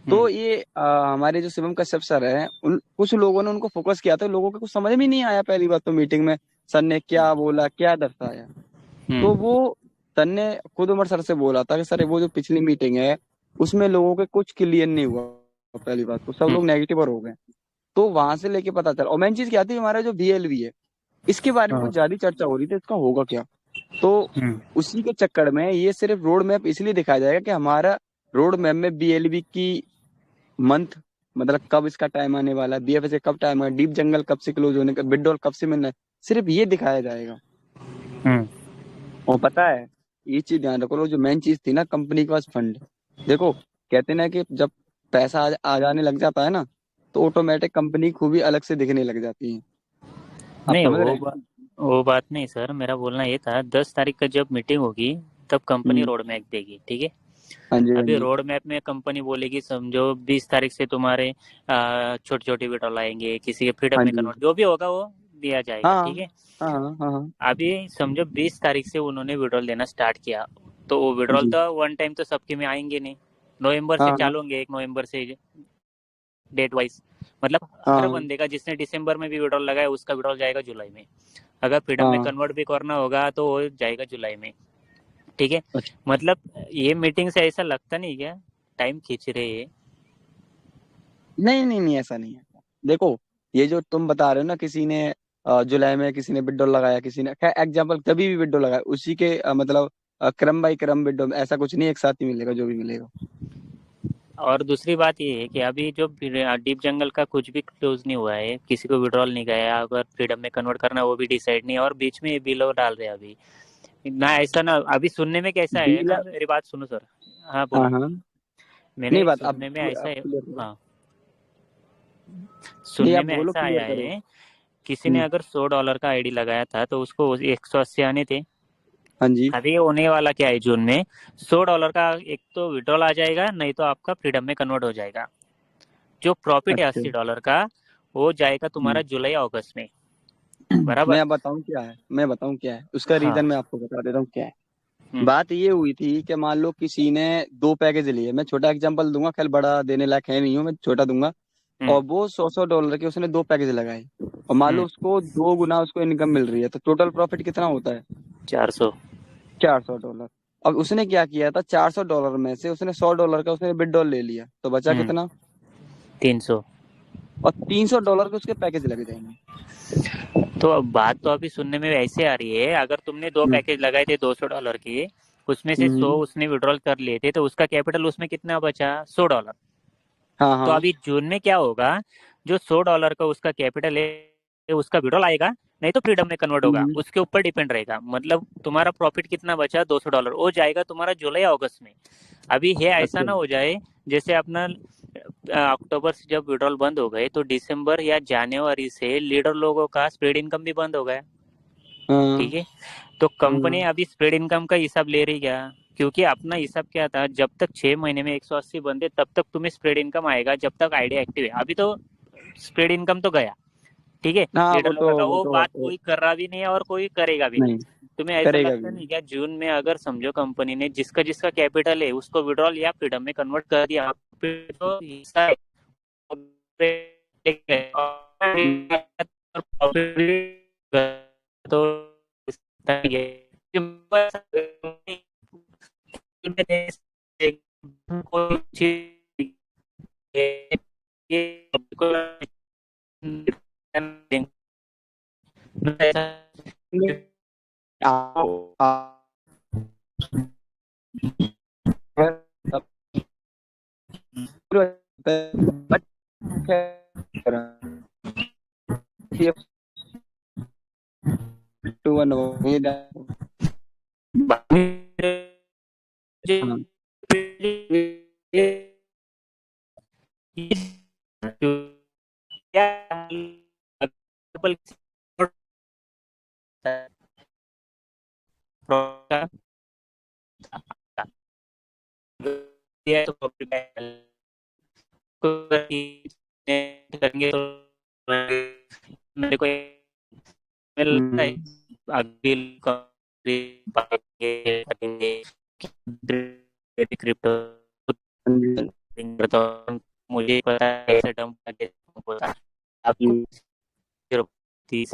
तो हम्म। ये हमारे जो शिवम कश्यप सर हैं, उन कुछ लोगों ने उनको फोकस किया था, लोगों को कुछ समझ में नहीं आया पहली बात तो मीटिंग में सर ने क्या बोला, क्या दर्शाया। तो हम्म। वो सर ने खुद उमर सर से बोला था कि सर वो जो पिछली मीटिंग है, उसमें लोगों के कुछ क्लियर नहीं हुआ। पहली बात तो सब हम्म। लोग नेगेटिव और हो गए। तो वहां से लेके पता चला, और मेन चीज क्या थी, हमारा जो बीएलवी है, इसके बारे में हाँ। कुछ ज्यादा चर्चा हो रही थी, इसका होगा क्या। तो हम्म। उसी के चक्कर में ये सिर्फ रोड मैप इसलिए दिखाया जाएगा कि हमारा रोड मैप में बीएलवी की मंथ, मतलब कब इसका टाइम आने वाला है, बीएफएस का कब टाइम है, डीप जंगल कब से क्लोज होने का, विड्रॉल कब से मिलना है, सिर्फ ये दिखाया जाएगा। हम्म। और पता है, ये चीज ध्यान रखो, जो मेन चीज थी ना, कंपनी के पास फंड। देखो, कहते ना कि जब पैसा आ जाने लग जाता है ना, तो ऑटोमेटिक कंपनी खूबी अलग से दिखने लग जाती है। आप नहीं, समझ रहे हैं। वो बात नहीं सर, मेरा बोलना ये था, 10 तारीख का जब मीटिंग होगी तब कंपनी हम्म। रोड मैप देगी, ठीक है। हाँ जी, हाँ अभी जी, रोड मैप में कंपनी बोलेगी समझो 20 तारीख से तुम्हारे छोटे छोटे विड्रॉल आएंगे, किसी के फ्रीडम हाँ में जी, कन्वर्ट जो भी होगा वो दिया जाएगा, हाँ, ठीक है। हाँ, हाँ, हाँ, हाँ, अभी समझो 20 तारीख से उन्होंने विड्रॉल देना स्टार्ट किया, तो वो विड्रॉल जी, तो वन टाइम तो सबके में आएंगे नहीं, नवंबर से हाँ, हाँ, चालू होंगे, 1 नवंबर से डेट वाइज। मतलब हर हाँ, बंदे का जिसने दिसंबर में भी विड्रॉल लगाया उसका विड्रॉल जाएगा जुलाई में, अगर फ्रीडम में हाँ, कन्वर्ट भी करना होगा तो वो जाएगा जुलाई में, ठीक है। अच्छा, मतलब ये मीटिंग से ऐसा लगता नहीं क्या टाइम खींच रहे हैं। नहीं, नहीं, नहीं, ऐसा नहीं है। देखो, ये जो तुम बता रहे हो ना, किसी ने जुलाई में किसी ने विड्रॉल लगाया, किसी ने खैर एग्जाम्पल कभी भी विड्रॉल लगाया, उसी के मतलब क्रम बाई क्रम विड्रॉल, ऐसा कुछ नहीं एक साथ ही मिलेगा जो भी मिलेगा। और दूसरी बात ये है कि अभी जो डीप जंगल का कुछ भी क्लोज नहीं हुआ है, किसी को विड्रॉल नहीं गया, अगर फ्रीडम में कन्वर्ट करना है वो भी डिसाइड नहीं है, और बीच में ये बिलो डाल रहे हैं अभी ना, ऐसा ना। अभी सुनने में कैसा है ना, डीलर, मेरी बात सुनो सर। हाँ हाँ, बोलो। हाँ, नहीं, मेरे बात अब सुनने में ऐसा अब है, क्लियर करो। हाँ, नहीं, सुनने आप में बोलो, ऐसा आया क्लियर करो। है किसी ने हम्म, अगर $100 का आईडी लगाया था तो उसको 180 आने थे। हाँ जी, अभी होने वाला क्या है जून में, $100 का एक तो विड्रॉल आ जाएगा, नहीं तो आपका फ्रीडम में कन्वर्ट हो जाएगा। जो प्रॉफिट है अच्छा, $80 का, वो जाएगा हम्म। तुम्हारा जुलाई अगस्त में, बराबर। मैं बताऊं क्या है, मैं बताऊं क्या है उसका हाँ। रीजन, मैं आपको बता देता हूँ क्या है। हम्म। बात ये हुई थी कि मान लो किसी ने दो पैकेज लिए, मैं छोटा एग्जांपल दूंगा, खैर बड़ा देने लायक है नहीं हूँ, मैं छोटा दूंगा। हम्म। और वो $100 के उसने दो पैकेज लगाए, और मान लो हम्म। उसको दो गुना उसको इनकम मिल रही है, तो टोटल प्रॉफिट कितना होता है? 400। $400। अब उसने क्या किया था, $400 में से उसने $100 का उसने विड्रॉल ले लिया, तो बचा हम्म। कितना? 300। और $300 के उसके पैकेज लग जाएंगे। तो अब बात तो अभी सुनने में ऐसे आ रही है, अगर तुमने दो हम्म, पैकेज लगाए थे $200 के, उसमें से 100 हम्म, उसने विड्रॉल कर लिए थे, तो उसका कैपिटल उसमें कितना बचा? $100। हाँ, तो हाँ, अभी जून में क्या होगा, जो $100 का उसका कैपिटल है उसका विड्रॉल आएगा, नहीं तो फ्रीडम में कन्वर्ट होगा, हम्म, उसके ऊपर डिपेंड रहेगा। मतलब तुम्हारा प्रॉफिट कितना बचा? $200, वो जाएगा तुम्हारा जुलाई अगस्त में। अभी है ऐसा अच्छा, ना हो जाए जैसे अपना अक्टूबर से जब विड्रॉल बंद हो गए तो दिसंबर या जनवरी से लीडर लोगों का स्प्रेड इनकम भी बंद हो गया, हाँ, ठीक है। तो कंपनी हाँ, अभी स्प्रेड इनकम का हिसाब ले रही क्या? क्योंकि अपना हिसाब क्या था, जब तक 6 महीने में 180 बंदे तब तक तुम्हें स्प्रेड इनकम आएगा, जब तक आइडिया एक्टिव है। अभी तो स्प्रेड इनकम तो गया, ठीक है। हाँ, लीडर लोगों का वो वो बात तो कोई कर रहा भी नहीं है और कोई करेगा भी नहीं। नहीं तुम्हें ऐसा करेगा लगता भी। नहीं क्या जून में अगर समझो कंपनी ने जिसका जिसका कैपिटल है उसको विड्रॉल या फ्रीडम में कन्वर्ट कर दिया, फिर तो हिस्सा है, तो कोई चीज ये आ- आ- अब बट टू वन हो हाँ, करेंगे तो मेरे को मिलता है हम्म, अभी क्रिप्टो हाँ जी, करता हूँ, मुझे पता है ऐसा टर्म होता है आपको जी, 30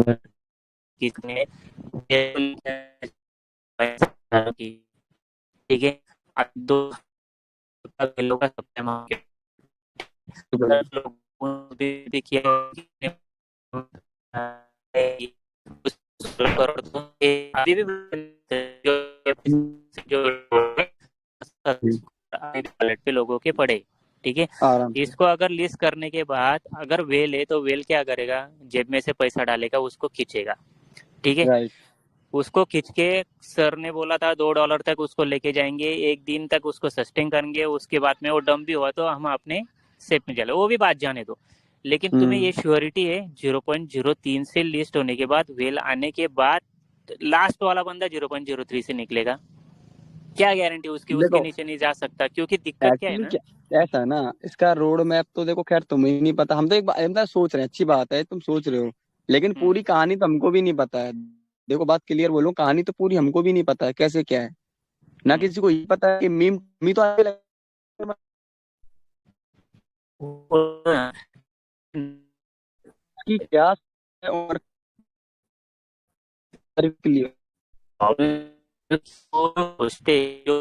किसने की, ठीक है। अब दो किलो का सप्ताह मांगे, शुक्रिया। 10 लोगों ने भी किया, उस करोड़ तो ये अभी भी जो वॉलेट पे लोगों के पड़े, ठीक है। आराम से। इसको अगर लिस्ट करने के बाद अगर वेल है तो वेल क्या करेगा, जेब में से पैसा डालेगा, उसको खींचेगा, ठीक है। राइट। उसको खींच के सर ने बोला था $2 तक उसको लेके जाएंगे, एक दिन तक उसको सस्टेन करेंगे, उसके बाद में वो डम भी हुआ तो हम अपने सेफ में चले, वो भी बात जाने दो। लेकिन तुम्हें ये हम्म, श्योरिटी है 0.03 से लिस्ट होने के बाद वेल आने के बाद लास्ट वाला बंदा 0.03 से निकलेगा, क्या गारंटी उसकी, उसके देखो नीचे नहीं जा सकता? क्योंकि दिक्कत क्या है एक्चुअली ना। क्या ऐसा है ना, इसका रोड मैप तो देखो खैर तुम्हें ही नहीं पता, हम तो एक बार सोच रहे हैं, अच्छी बात है तुम सोच रहे हो, लेकिन हम्म, पूरी कहानी तो हमको भी नहीं पता है। देखो बात क्लियर बोलूं, कहानी तो पूरी हमको भी नहीं पता है कैसे क्या है, ना हम्म। किसी को ये पता है कि मीम मी तो आगे वो- की क्या है और क्लियर और सोचते जो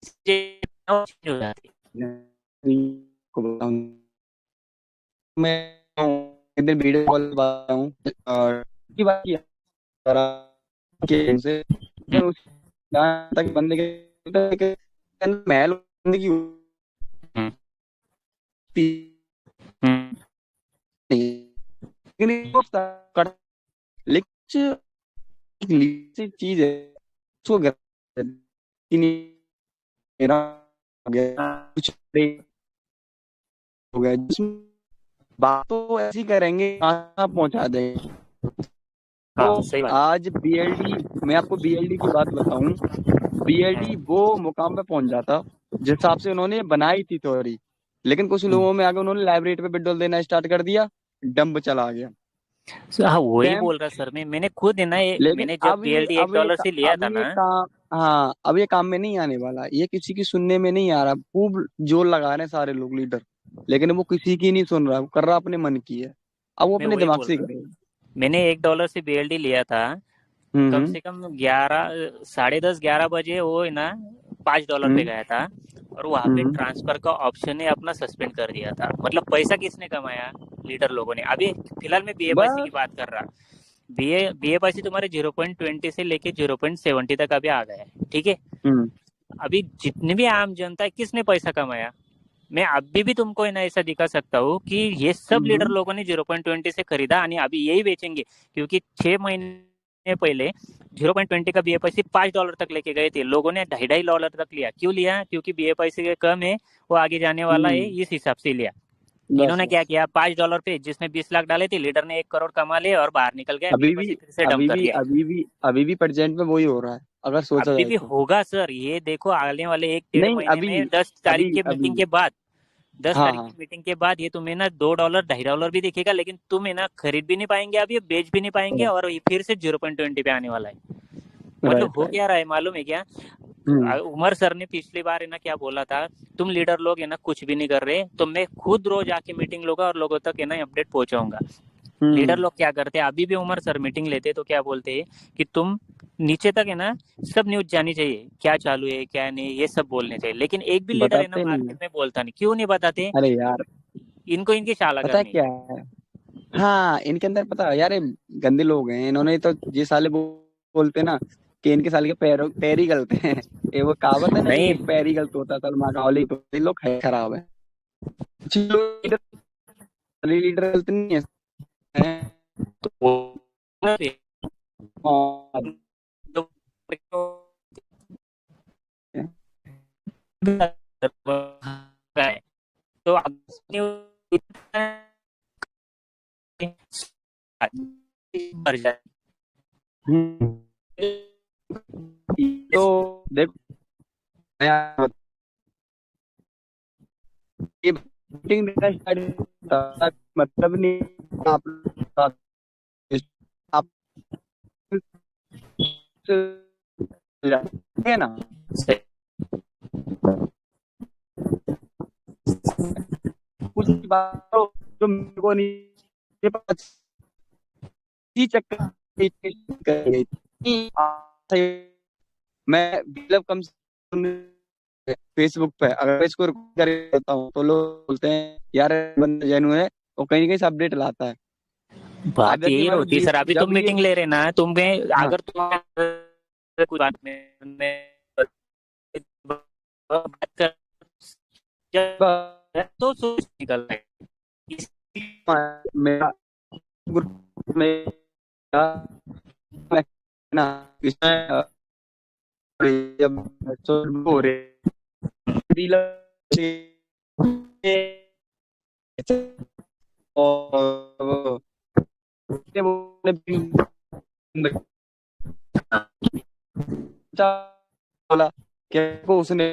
चेंज हो जाती है। को बताऊं, मैं एक दिन वीडियो कॉल बात हूँ और की बात किया करा के उनसे, हम्म, उस जहाँ तक बंदे के महल जिंदगी हम्म, होती हम्म। नहीं, लेकिन वो कर लेकिन सी चीज है उसको कि नहीं, मेरा हो गया कुछ हो गया जिसमें बात तो ऐसी करेंगे कहाँ पहुंचा देंगे। तो हाँ, सही बात है। आज बीएलडी, मैं आपको बीएलडी की बात बताऊं, बीएलडी हम्म। वो मुकाम पे पहुंच जाता जिस हिसाब से उन्होंने बनाई थी थ्योरी, लेकिन कुछ लोगों में आगे उन्होंने लाइब्रेरी पे पेट्रोल देना स्टार्ट कर दिया, डंप चला गया। हाँ, वही सेम, बोल रहा सर, मैंने खुद है ना, लेकिन मैंने जब बीएलडी $1 से लिया अब था ये ना। काम, हाँ अब ये काम में नहीं आने वाला, ये किसी की सुनने में नहीं आ रहा, खूब जोर लगा रहे हैं सारे लोग लीडर, लेकिन वो किसी की नहीं सुन रहा, वो कर रहा अपने मन की है, अब वो मैं अपने वही दिमाग बोल से ही रहा करेगा। हूँ, मैंने $1 से बीएलडी लिया था। कम हम्म से कम 10:30 11 बजे वो है ना $5 पे हम्म गया था। और वहाँ पे हम्म ट्रांसफर का ऑप्शन ने अपना सस्पेंड कर दिया था। मतलब पैसा किसने कमाया? लीडर लोगों ने। अभी फिलहाल मैं बीएपीसी की बस बात कर रहा। बीएपीसी तुम्हारे 0.20 से लेके 0.70 तक अभी आ गया है, ठीक है। हम्म अभी जितनी भी आम जनता है, किसने पैसा कमाया? मैं अभी भी तुमको है ना ऐसा दिखा सकता हूँ कि ये सब लीडर हम्म लोगों ने 0.20 से खरीदा और अभी यही बेचेंगे। क्योंकि 6 महीने पहले 0.20 का बीएपीसी $5 तक लेके गए थे, लोगों ने $2.5 तक लिया। क्यों लिया? क्योंकि बीएपीसी के कम है, वो आगे जाने वाला है, हम्म, इस हिसाब से लिया। बस इन्होंने क्या बस किया? $5 पे जिसने 20 लाख डाले थे, लीडर ने 1 करोड़ कमा लिए और बाहर निकल गया, अभी भी बीएपीसी फिर से डंप अभी कर भी दिया। अभी भी अभी भी प्रेजेंट में वही हो रहा है अगर सोचा अभी जाए भी तो। होगा सर, ये देखो आने वाले 1 डेढ़ नहीं महीने अभी में 10 तारीख अभी के अभी मीटिंग के बाद, दस हाँ तारीख हाँ की मीटिंग के बाद ये तुम्हें ना $2 $2.5 भी दिखेगा, लेकिन तुम है ना खरीद भी नहीं पाएंगे, अभी बेच भी नहीं पाएंगे, और ये फिर से 0.20 पे आने वाला है। मतलब राइट हो राइट। क्या रहा है मालूम है क्या? हम्म उमर सर ने पिछली बार है ना क्या बोला था, तुम लीडर लोग है ना कुछ भी नहीं कर रहे, तो मैं खुद रोज आके मीटिंग लूंगा और लोगों तक है ना अपडेट पहुंचाऊंगा। लीडर हम्म लोग क्या करते हैं, अभी भी उमर सर मीटिंग लेते तो क्या बोलते हैं कि तुम नीचे तक है ना सब न्यूज जानी चाहिए, क्या चालू है क्या नहीं, ये सब बोलने चाहिए। लेकिन एक भी लीडर है ना बताते नहीं है। मार्केट में बोलता नहीं। क्यों नहीं बताते? अरे यार इनको इनकी शाला पता है करनी क्या है। है, हाँ इनके अंदर पता है यार, ये गंदे लोग हैं, इन्होंने तो ये साले बोलते हैं ना कि इनके साले के पैर ही गलते हैं। ये वो कहावत है ना कि नहीं, पैर ही गलत होता है सलमा का वाली, तो ये लोग है खराब है। कुछ लोग लीडर गलत नहीं है। तो वो और तो भर जाए। हम्म, तो देखो मैं ये मीटिंग देना स्टार्ट मतलब नहीं आप आप है ना, कुछ बात जो मेरे को नहीं ये पता इसी चक्कर में कर गई थी। मैं मतलब कम से कम फेसबुक पे अगर इसको रिकॉर्ड कर देता हूँ तो लोग बोलते हैं यार बंदा जेन्युइन है, और कहीं ना कहीं से अपडेट लाता है। अब बात यकीन यही मानो होती है सर। अभी तुम जब ये मीटिंग ले रहे ना, तुम्हें हाँ अगर तुम कुछ बात में बात कर तो सोच निकल रहा है। मेरा ग्रुप में ना इसमें जब हो रहे और वो बोला कि को उसने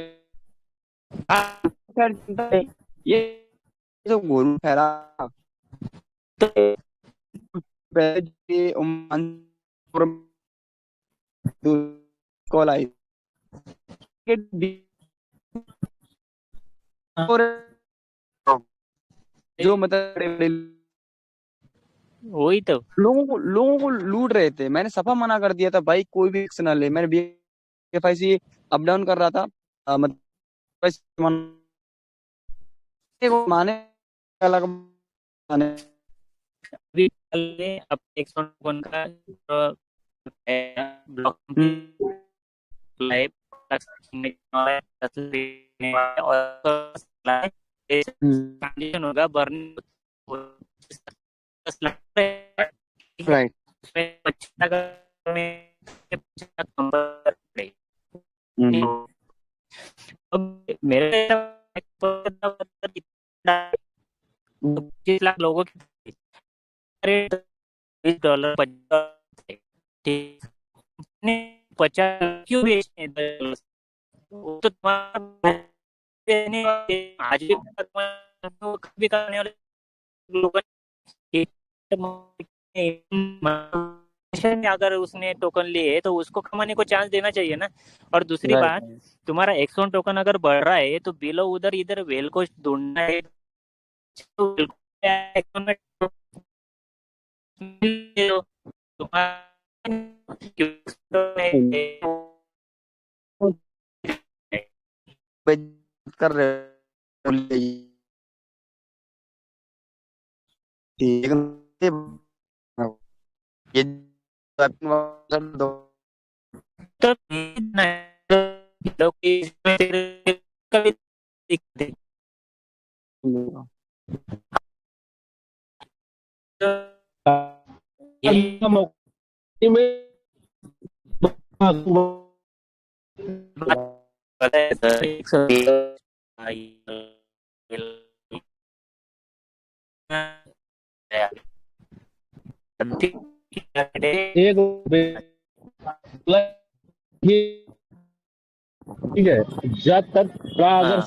ये जो गोलू ठहरा तो पहले ये कॉल आई और जो मतलब वही तो। लोगों को लूट रहे थे। मैंने सफा मना कर दिया था भाई कोई भी रिस्क ना ले। मैंने BFIC अप डाउन कर रहा था मतलब माने अलग माने अभी कल में अब 151 का ब्लॉक लाइव ट्रांजिशन होगा बर्न राइट अब मेरे $25 लाख लोगों की $20 ठीक 50 क्यों बेचते हैं वो तो तुम्हारा आज भी करने वाले लोगों अगर उसने टोकन लिए तो उसको कमाने को चांस देना चाहिए ना। और दूसरी बात तुम्हारा एक्सॉन टोकन अगर बढ़ रहा है तो बिलो उधर इधर वेल को ढूंढना है तो कर रहे ये दो तो कभी दिक्कत ठीक है, जब तक थोड़ा अगर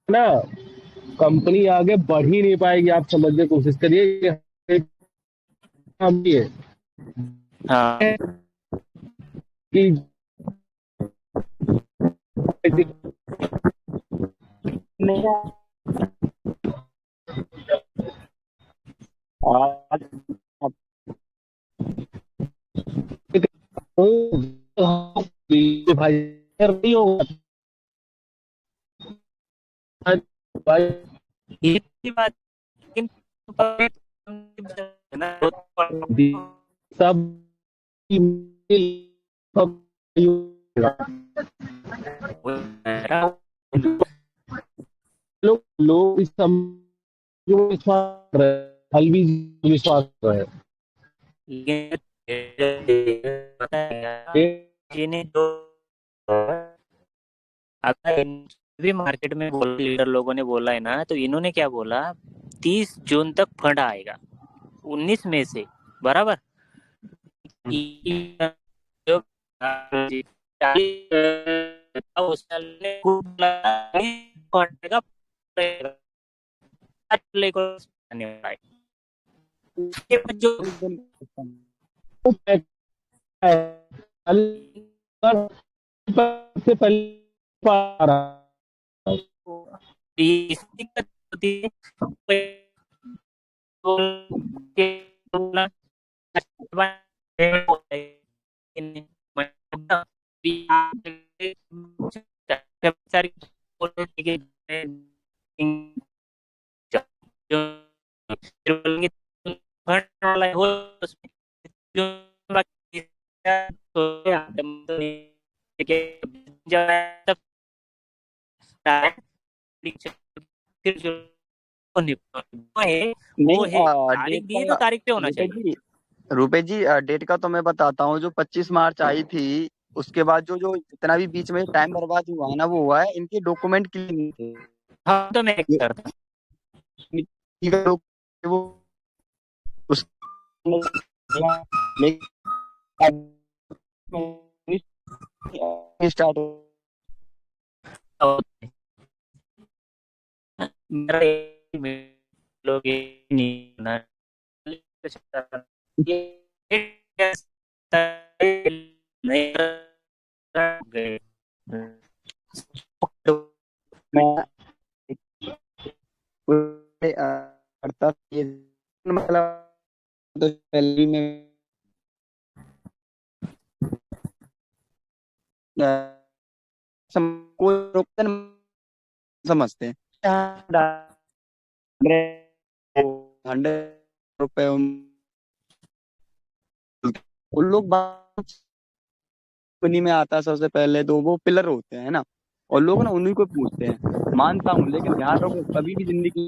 ना कंपनी आगे बढ़ ही नहीं पाएगी। आप समझने की कोशिश करिए काम ये हाँ कि भाई नहीं होगा भाई ये बात लेकिन सब लोग इस विश्वास अलवी विश्वास कर रहे हैं। जिन्हें जो अगर भी मार्केट में बोल लीडर लोगों ने बोला है ना तो इन्होंने क्या बोला 30 जून तक फंड आएगा 19 में से बराबर जो जो से पहले आ रहा दिक्कत होती है वो है तारीख दी है तो तारीख पे होना चाहिए। रुपेश जी डेट का तो मैं बताता हूँ। जो 25 मार्च आई थी उसके बाद जो जो जितना भी बीच में टाइम बर्बाद हुआ है ना वो हुआ है इनके डॉक्यूमेंट क्लियर नहीं थे। हाँ तो मैं करता वो उस स्टार्ट मेरा लोग ये नहीं ना ये नहीं गए मैं करता ये मतलब तो पहले में कोई रोकता नहीं, समझते हैं 100 रुपए उन लोग कंपनी में आता है सबसे पहले तो वो पिलर होते हैं ना, और लोग ना उन्हीं को पूछते हैं। मानता हूँ लेकिन ध्यान रखो कभी भी जिंदगी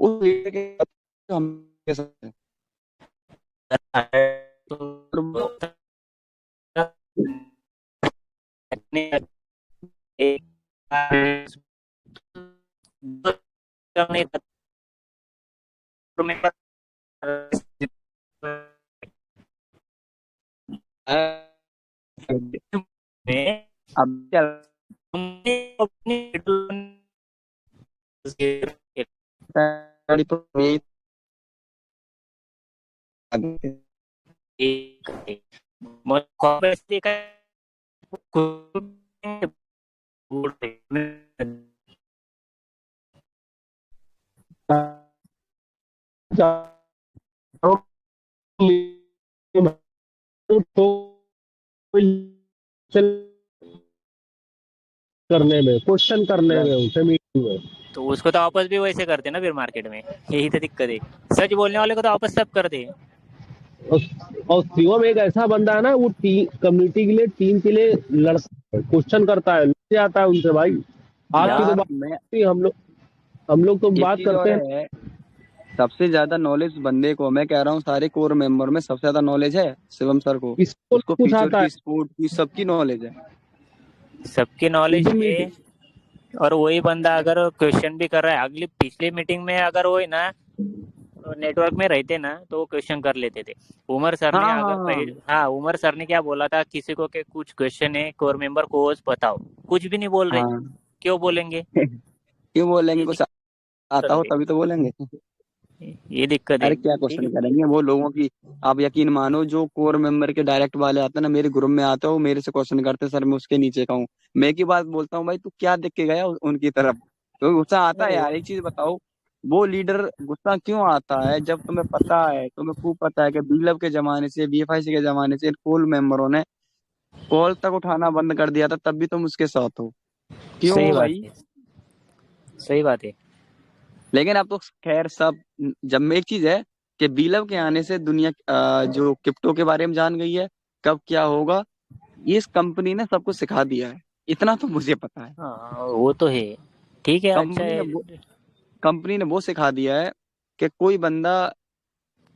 उस leader के हम कह सकते हैं और वो अब क्या लगता है करने में, क्वेश्चन करने में, उनसे मीटिंग में। तो उसको तो आपस भी वैसे करते ना फिर मार्केट में, यही तो दिक्कत है। सच बोलने वाले को तो आपस सब कर दे। और, और शिवम एक ऐसा बंदा है ना, वो कम्युनिटी के लिए, टीम के लिए लड़ता है, क्वेश्चन करता है, लड़ जाता है उनसे भाई। आज की तो यार बात मैं नहीं, हम लोग तो एक बात चीज करते और हैं। है, सबसे ज्यादा नॉलेज बंदे को मैं कह रहा हूँ सारे कोर मेंबर में सबसे ज्यादा नॉलेज है शिवम सर को। किसको उसको कुछ फ्यूचर आता है की स्पोर्ट की सबकी नॉलेज है। सबकी उस नॉलेज दिन है। मीटिंग। और वही बंदा अगर क्वेश्चन भी कर रहा है, अगली पिछली मीटिंग में अगर वो है ना नेटवर्क में रहते ना तो वो क्वेश्चन कर लेते थे। उमर सर हाँ ने हाँ अगर हाँ हाँ, उमर सर ने क्या बोला था, किसी को के कुछ क्वेश्चन है कोर मेंबर को बताओ, कुछ भी नहीं बोल रहे, हाँ क्यों बोलेंगे? क्यों बोलेंगे, ये कुछ आता हो दिक्कत तभी तो बोलेंगे। है, ये दिक्कत है। अरे क्या क्वेश्चन करेंगे वो लोगों की। आप यकीन मानो जो कोर मेंबर के डायरेक्ट वाले आते हैं ना मेरे ग्रुप में आते हैं, वो मेरे से क्वेश्चन करते हैं, सर मैं उसके नीचे का हूँ। मैं एक ही बात बोलता हूँ, भाई तू क्या देख के गया उनकी तरफ, तो गुस्सा आता है अरे वो यार। एक चीज बताओ, वो लीडर गुस्सा क्यों आता है जब तुम्हें पता है, तुम्हें खूब पता है कि बीलब के जमाने से बीएफआईसी के जमाने से कोर मेंबरों ने कॉल तक उठाना बंद कर दिया था, तब भी तुम उसके साथ हो। क्यों सही हो बात भाई? है, सही बात है। लेकिन अब तो खैर सब, जब में एक चीज है कि बीलव के आने से दुनिया जो क्रिप्टो के बारे में जान गई है, कब क्या होगा ये इस कंपनी ने सब कुछ सिखा दिया है, इतना तो मुझे पता है। हाँ वो तो है। ठीक है, अच्छा कंपनी ने है। वो कंपनी ने वो सिखा दिया है कि कोई बंदा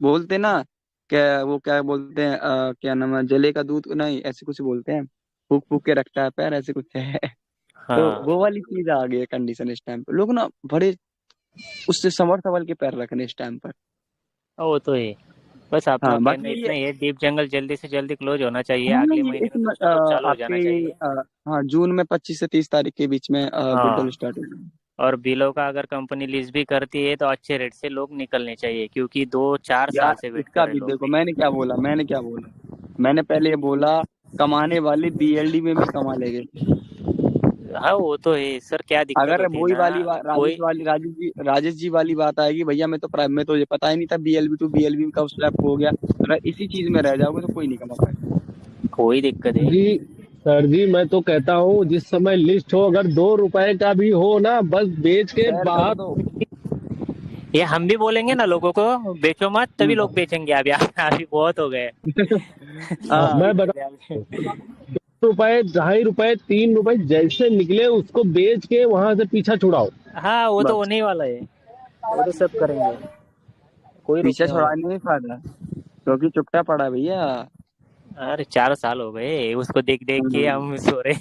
बोलते ना, क्या वो क्या बोलते हैं, क्या नाम है, जले का दूध नहीं ऐसे कुछ बोलते हैं, फूक फूक के रखता है पैर, ऐसे कुछ है। तो हाँ वो वाली चीज आ गई है कंडीशन इस टाइम पे, लोग ना बड़े उससे संभल संभल के पैर रखने इस टाइम पर। वो तो है। बस अपना हाँ कहना बाकी ये इतना ही है, डीप जंगल जल्दी से जल्दी क्लोज होना चाहिए, हाँ अगले ये महीने में कुछ ना कुछ चालू हो आपके जाना चाहिए। हाँ जून में 25 से 30 तारीख के बीच में विड्रॉल हाँ, स्टार्ट होगा। और बिलो का अगर कंपनी लीज भी करती है तो अच्छे रेट से लोग निकलने चाहिए, क्योंकि 2-4 साल यार से वेट कर इसका रहे भी लोग। देखो, मैंने क्या बोला, मैंने पहले ये बोला कमाने वाले बीएलडी में भी कमा लेंगे। हाँ वो तो है सर, क्या दिक्कत अगर होती है वही ना। वाली बात कोई राजेश जी वाली बात आएगी, भैया मैं तो प्राइम में तो ये पता ही नहीं था बीएलबी टू बीएलबी का उस लैप हो गया, अगर इसी चीज में रह जाओगे तो कोई नहीं कमा पाएगा। कोई दिक्कत है। जी सर जी, मैं तो कहता हूँ जिस समय लिस्ट हो, अगर 2 रुपए का भी हो ना, बस बेच के शेयर कर बाहर। दो। ये हम भी बोलेंगे ना लोगों को बेचो मत, तभी लोग बेचेंगे। अभी अभी बहुत हो गए। हाँ मैं बता, दिक्कत है अभी। 2 रुपए, 2.5 रुपए, 3 रुपए जैसे निकले उसको बेच के वहां से पीछा छुड़ाओ। हाँ वो तो बस होने ही वाला है, वो तो सब करेंगे, कोई पीछे रुकने वाला छुड़ाने में फायदा, क्योंकि चुपटा पड़ा है भैया। नहीं। अरे 4 साल हो गए उसको देख देख के हम्म। हम सो रहे।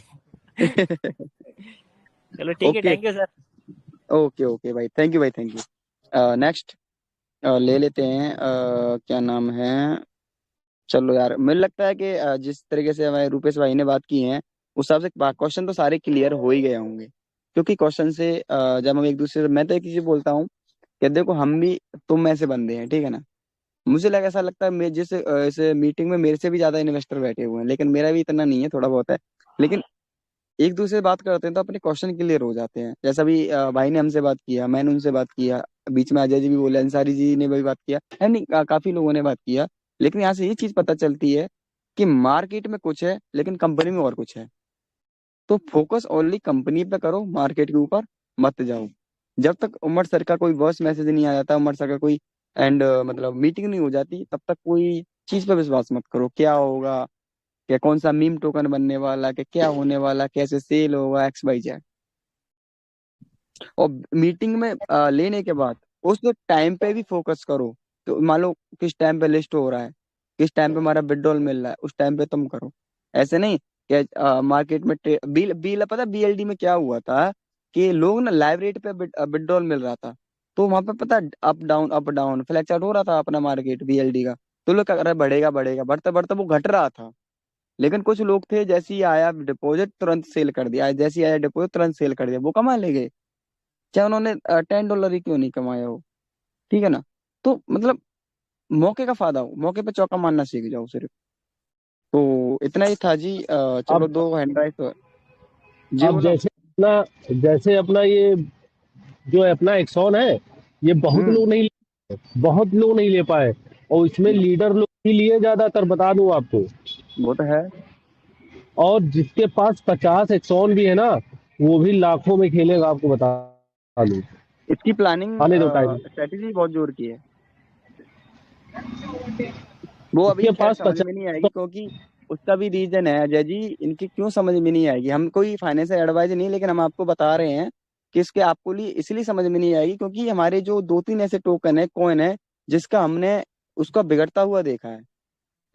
चलो ठीक है, okay thank you sir. Okay okay भाई, थैंक यू भाई, थैंक यू। नेक्स्ट ले लेते हैं, क्या नाम है। चलो यार मुझे लगता है कि जिस तरीके से हमारे रूपेश भाई ने बात की है उस हिसाब से क्वेश्चन तो सारे क्लियर हो ही गए होंगे, क्योंकि क्वेश्चन से जब हम एक दूसरे से, मैं तो एक चीज बोलता हूँ कि देखो हम भी तुम में से बंदे हैं, ठीक है ना। मुझे लगा ऐसा लगता है मैं जिस इस मीटिंग में मेरे से भी ज्यादा इन्वेस्टर बैठे हुए हैं, लेकिन मेरा भी इतना नहीं है, थोड़ा बहुत है। लेकिन एक दूसरे से बात करते हैं तो अपने क्वेश्चन क्लियर हो जाते हैं। जैसा भी भाई ने हमसे बात किया, मैंने उनसे बात किया, बीच में अजय जी भी बोले, अंसारी जी ने भी बात किया है, नहीं काफी लोगों ने बात किया। लेकिन यहाँ से ये चीज पता चलती है कि मार्केट में कुछ है लेकिन कंपनी में और कुछ है। तो फोकस ओनली कंपनी पे करो, मार्केट के ऊपर मत जाओ। जब तक उमर सर का कोई वॉइस मैसेज नहीं आ जाता, उमर सर का कोई एंड मतलब मीटिंग नहीं हो जाती, तब तक कोई चीज पे विश्वास मत करो। क्या होगा, क्या कौन सा मीम टोकन बनने वाला, कि क्या होने वाला, कैसे सेल होगा, एक्स वाई जेड। और मीटिंग में लेने के बाद उस टाइम पे भी फोकस करो। तो मान लो किस टाइम पे लिस्ट हो रहा है, किस टाइम पे हमारा विड्रॉल मिल रहा है, उस टाइम पे तुम करो। ऐसे नहीं कि मार्केट में बिल बिल पता बीएलडी में क्या हुआ था कि लोग ना लाइव रेट पे विड्रॉल मिल रहा था, तो वहां पे पता अप डाउन फ्लैक्चुएट हो रहा था अपना मार्केट बीएलडी का। तो लोग क्या कर रहे, बढ़ेगा बढ़ेगा, बढ़ते बढ़ते वो घट रहा था। लेकिन कुछ लोग थे, जैसे ही आया डिपॉजिट तुरंत सेल कर दिया, जैसे ही आया डिपॉजिट तुरंत सेल कर दिया, वो कमा ले गए। चाहे उन्होंने $10 ही क्यों नहीं कमाया हो, ठीक है ना। तो मतलब मौके का फायदा हो, मौके पे चौका मारना सीख जाओ सिर्फ। तो इतना ही था जी। चलो अब दो हैंड राइट तो जी अब बोलो। जैसे अपना ये जो अपना एक्सॉन है, ये हम्म। बहुत लोग नहीं ले पाए, और इसमें लीडर लोग ही लिए ज्यादातर, बता दूं आपको। वो तो है। और जिसके पास 50 एक्सॉन भी है ना, वो भी लाखों में खेलेगा, आपको बता दूं। इसकी प्लानिंग आने दो टाइम। स्ट्रेटेजी बहुत जोर की है। वो अभी जिसके खैर पास समझ में नहीं 50। आएगी, क्योंकि उसका भी रीजन है अजय जी। इनकी क्यों समझ में नहीं आएगी, हम कोई फाइनेंशियल एडवाइस नहीं, लेकिन हम आपको बता रहे हैं कि इसके आपको लिए इसलिए समझ में नहीं आएगी क्योंकि हमारे जो दो तीन ऐसे टोकन है, कॉइन है, जिसका हमने उसका बिगड़ता हुआ देखा है।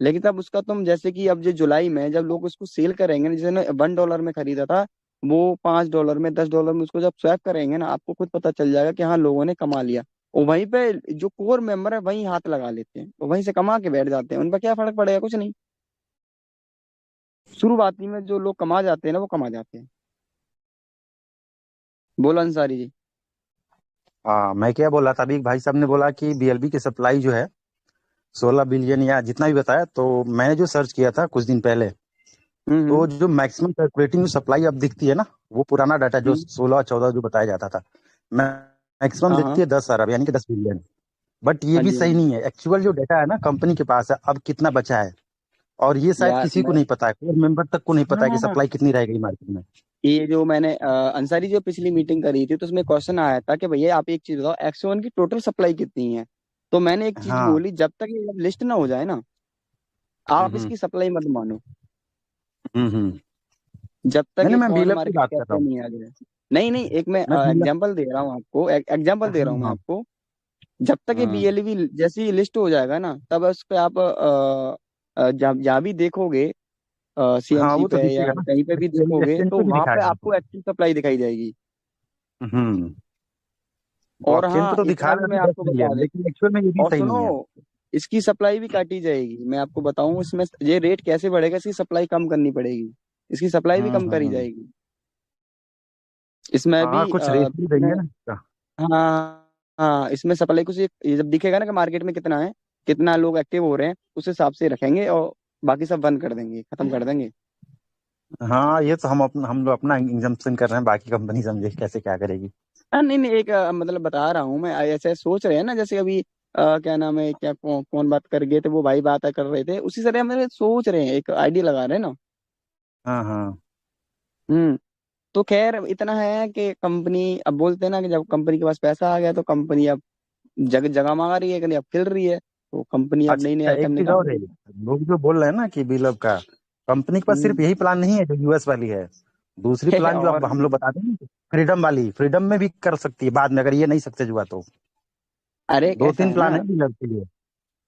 लेकिन तब उसका तुम जैसे कि अब जो जुलाई में जब लोग उसको सेल करेंगे ना, जिसने $1 में खरीदा था, वो $5 में, $10 में उसको जब स्वैप करेंगे ना, आपको खुद पता चल जाएगा कि हाँ लोगों ने कमा लिया। और वहीं पे जो कोर मेंबर है वहीं हाथ लगा लेते हैं और वहीं से कमा के बैठ जाते हैं। उन पर क्या फर्क पड़ेगा, कुछ नहीं। शुरुआती में जो लोग कमा जाते हैं ना, वो कमा जाते हैं। बोलो अंसारी जी। हाँ, मैं क्या बोल रहा था, अभी एक भाई साहब ने बोला कि बीएलबी की सप्लाई जो है 16 बिलियन या जितना भी बताया, तो मैंने जो सर्च किया था कुछ दिन पहले, तो हम्म। जो मैक्सिमम सर्कुलेटिंग सप्लाई अब दिखती है ना, वो पुराना डाटा जो हम्म। 16-14 जो बताया जाता था, मैक्सिमम हाँ दिखती हाँ। है 10 अरब यानी कि 10 बिलियन। बट ये हाँ भी जी हाँ सही जी। नहीं है, एक्चुअल जो डाटा है ना कंपनी के पास है अब कितना बचा है, और ये शायद यार किसी को मैं, नहीं पता है, कोर मेंबर तक को नहीं हाँ पता है कि हाँ हाँ, सप्लाई कितनी रह गई मार्केट में। ये जो मैंने अंसारी जो पिछली मीटिंग करी थी तो उसमें क्वेश्चन आया था कि भैया आप एक चीज बताओ, एक्स वन की टोटल सप्लाई कितनी है। तो मैंने एक चीज हाँ। बोली, जब तक ये लिस्ट ना हो जाए ना, आप हम्म इसकी सप्लाई मत मानो। हम्म। जब तक नहीं ये नहीं, मैं कॉइन डीलर की मार्केट बात कैप कर रहा पे हूँ। नहीं आ जाए। नहीं नहीं, एक मैं मैं डीलर। एग्जांपल दे रहा हूँ आपको, एग्जांपल दे रहा हाँ हूँ मैं हाँ। आपको। जब तक ये हाँ बीएलबी जैसी लिस्ट हो जाएगा ना, तब उस पे आप जहाँ भी देखोगे, हाँ, सीएमसी वो तो पे या दिखेगा ना, कहीं पे भी देखोगे, एक्सचेंज तो पे भी वहां पे दिखाएगा। आपको एक्टिव सप्लाई दिखाई जाएगी। हम्म। और ब्लॉकचेन पे हाँ तो दिखा इतना भी रहा मैं है दस आपको बता बिलियन दे, लेकिन एक्चुअल में ये भी और सही सुनो, नहीं है। इसकी सप्लाई भी काटी जाएगी। मैं आपको बताऊं इसमें ये रेट कैसे बढ़ेगा, इसकी सप्लाई कम करनी पड़ेगी, इसकी सप्लाई भी कम करी हम्म। जाएगी। इसमें हाँ, भी कुछ रेट भी देंगे ना इसका। हाँ हाँ, इसमें सप्लाई कुछ ये जब दिखेगा ना कि मार्केट में कितना है, कितना लोग एक्टिव हो रहे हैं, उस हिसाब से रखेंगे और बाकी सब बंद कर देंगे, खत्म कर देंगे। हाँ, ये तो हम लोग अपना इंजम्पशन कर रहे हैं, बाकी कंपनी समझे कैसे क्या करेगी। हाँ नहीं नहीं, एक मतलब बता रहा हूँ मैं, ऐसे सोच रहे हैं ना, जैसे अभी क्या नाम है, क्या कौन बात कर गए थे, वो भाई बात कर रहे थे, उसी तरह हम सोच रहे हैं, एक आइडिया लगा रहे हैं ना। हाँ हाँ। हम्म। तो खैर इतना है कि कंपनी अब बोलते हैं ना कि जब कंपनी के पास पैसा आ गया तो कंपनी अब जगह जगह मांग रही है कि नहीं, अब खिल रही है, तो कंपनी अब नई नई अच्छा, एक आइटम चीज निकाल और है, रही है। लोग जो बोल रहे हैं ना कि बिलब का कंपनी के पास सिर्फ हम्म। यही प्लान नहीं है जो यूएस वाली है, दूसरी प्लान जो अब और हम लोग बताते हैं ना, फ्रीडम वाली, फ्रीडम में भी कर सकती है बाद में अगर ये नहीं सक्सेस हुआ तो। अरे दो कैसा तीन है प्लान ना, है बिलब के लिए।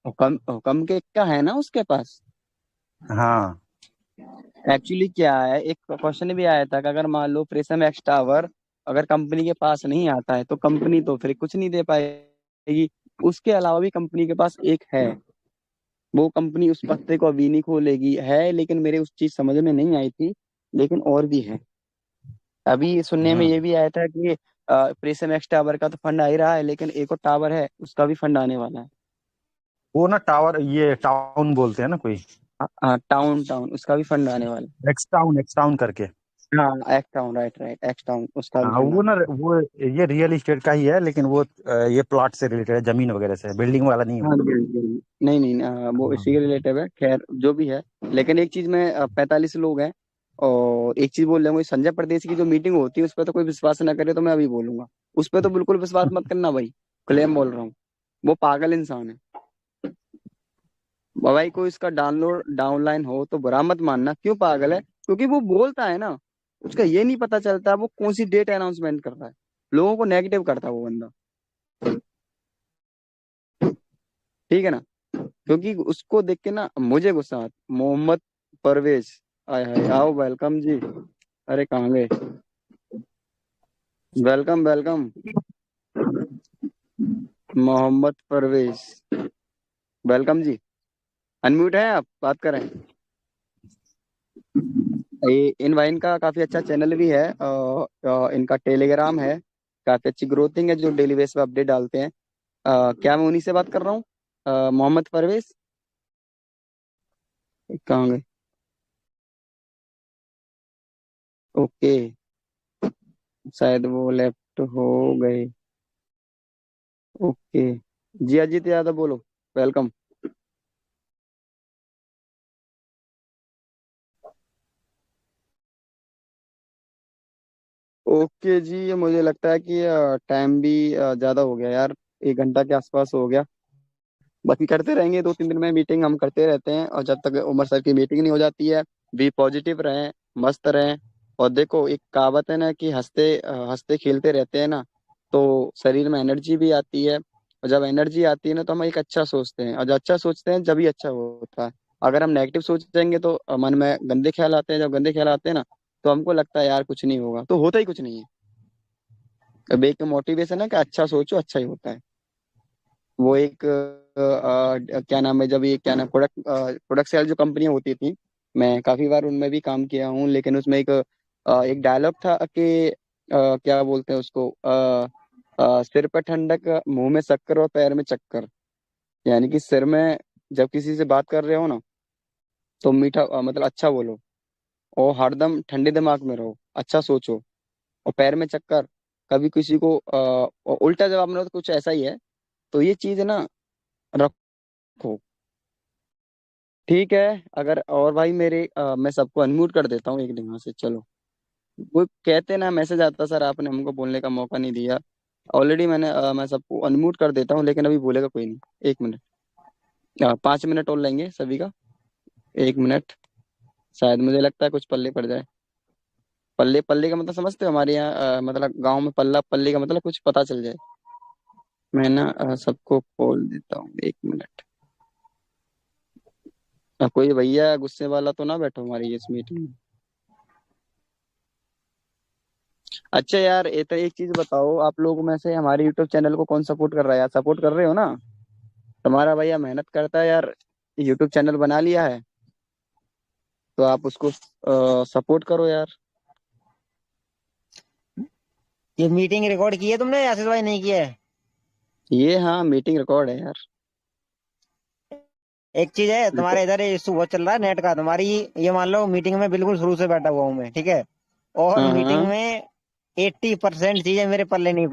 हुकम के का है ना उसके पास। हाँ एक्चुअली क्या है, एक क्वेश्चन भी आया था कि अगर मान लो प्रेसम एक्स टावर अगर कंपनी के पास नहीं आता है तो कंपनी तो फिर कुछ नहीं दे पाएगी। उसके अलावा भी कंपनी के पास एक है, वो कंपनी उस पत्ते को अभी नहीं खोलेगी है, लेकिन मेरे उस चीज समझ में नहीं आई थी लेकिन और भी है। अभी सुनने में हाँ, ये भी आया था कि प्रिज्म एक्स टावर का तो फंड आ ही रहा है, लेकिन एक और टावर है उसका भी फंड आने वाला है। वो ना टावर, ये टाउन बोलते हैं ना कोई, टाउन टाउन उसका भी फंड आने वाला एक्स टाउन करके। है। हाँ x town, right right, x town उसका भी हाँ, फंड वो आने ना, वाला वो ये रियल इस्टेट का ही है, लेकिन वो ये प्लॉट से रिलेटेड है, जमीन वगैरह से, बिल्डिंग वाला नहीं है है। वो। हाँ जी हाँ जी, हाँ जी। नहीं नहीं वो हाँ, इसी के रिलेटिव है, खैर जो भी है। लेकिन एक चीज में 45 लोग हैं, और एक चीज बोल रहा हूँ, संजय परदेसी की जो मीटिंग होती है उस पर तो कोई विश्वास ना करे तो मैं अभी बोलूंगा। उस पर तो बिल्कुल विश्वास मत करना भाई, क्लेम बोल रहा हूँ। वो पागल इंसान है भाई। कोई इसका डाउनलोड डाउनलाइन हो तो बुरा मत मानना, क्यों पागल है, क्योंकि वो बोलता है ना, उसका ये नहीं पता चलता वो कौन सी डेट अनाउंसमेंट कर रहा है, लोगों को नेगेटिव करता है वो बंदा। ठीक है ना, क्योंकि उसको देख के ना मुझे गुस्सा आता। मोहम्मद परवेज, आय हाय, आओ वेलकम जी। अरे कहाँ गए, welcome welcome. Mohammad Parvez, welcome जी। अनम्यूट है आप, बात करें। ये इन भाई इनका काफी अच्छा चैनल भी है, इनका टेलीग्राम है, काफी अच्छी ग्रोथिंग है जो डेली बेस पे अपडेट डालते हैं। क्या मैं उन्हीं से बात कर रहा हूँ, मोहम्मद परवेज। कहाँ गए, ओके, शायद वो लेफ्ट हो गए। ओके, जी अजीत यादव बोलो, वेलकम। ओके जी, ये मुझे लगता है कि टाइम भी ज्यादा हो गया यार, 1 घंटा के आसपास हो गया। बाकी करते रहेंगे, 2-3 दिन में मीटिंग हम करते रहते हैं, और जब तक उमर सर की मीटिंग नहीं हो जाती है, बी पॉजिटिव रहें, मस्त रहें। और देखो एक कहावत है ना कि हंसते खेलते रहते हैं ना, तो शरीर में एनर्जी भी आती है। और जब एनर्जी आती है ना तो हम एक अच्छा सोचते हैं, और जब अच्छा सोचते हैं जब ही अच्छा होता है। अगर हम नेगेटिव सोचेंगे तो मन में गंदे ख्याल आते हैं, जब गंदे ख्याल आते हैं ना तो हमको लगता है यार कुछ नहीं होगा, तो होता ही कुछ नहीं है। अब एक मोटिवेशन है कि अच्छा सोचो अच्छा ही होता है। वो एक क्या नाम है, जब ये क्या नाम, प्रोडक्ट सेल जो कंपनियां होती थी, मैं काफी बार उनमें भी काम किया हूँ, लेकिन उसमें एक डायलॉग था कि क्या बोलते हैं उसको, सिर पर ठंडक मुंह में शक्कर और पैर में चक्कर। यानी कि सिर में जब किसी से बात कर रहे हो ना तो मीठा मतलब अच्छा बोलो, और हरदम ठंडे दिमाग में रहो, अच्छा सोचो। और पैर में चक्कर, कभी किसी को और उल्टा जवाब में तो कुछ ऐसा ही है। तो ये चीज ना रखो, ठीक है। अगर और भाई मेरे मैं सबको अनम्यूट कर देता हूँ एक दिन यहाँ से, चलो। वो कहते ना मैसेज आता सर आपने हमको बोलने का मौका नहीं दिया। ऑलरेडी मैं सबको अनम्यूट कर देता हूँ, लेकिन अभी बोलेगा कोई नहीं। 1 मिनट, 5 मिनट और लेंगे सभी का, 1 मिनट। शायद मुझे लगता है कुछ पल्ले पड़ जाए। पल्ले पल्ले का मतलब समझते हो, हमारे यहाँ मतलब गांव में पल्ला, पल्ले का मतलब कुछ पता चल जाए। मैं ना सबको खोल देता हूँ, 1 मिनट। कोई भैया गुस्से वाला तो ना बैठो हमारी इस मीटिंग में। अच्छा यार, ये तो एक चीज बताओ, आप लोगों में से हमारे यूट्यूब चैनल को कौन सपोर्ट कर रहा है यार, सपोर्ट कर रहे हो ना। तुम्हारा भैया मेहनत करता है यार, यूट्यूब चैनल बना लिया है, तो आप उसको सपोर्ट करो यार। ये मीटिंग रिकॉर्ड की है तुमने आशीष भाई, नहीं किया है? ये हाँ, मीटिंग रिकॉर्ड है यार। एक चीज है, रिकॉर्ड। तुम्हारे इधर इशू बहुत चल रहा है नेट का। तुम्हारी ये मान लो मीटिंग में बिल्कुल शुरू से बैठा हुआ हूँ मैं, ठीक है, और हाँ मीटिंग हाँ, में 80% चीजें मेरे पल्ले नहीं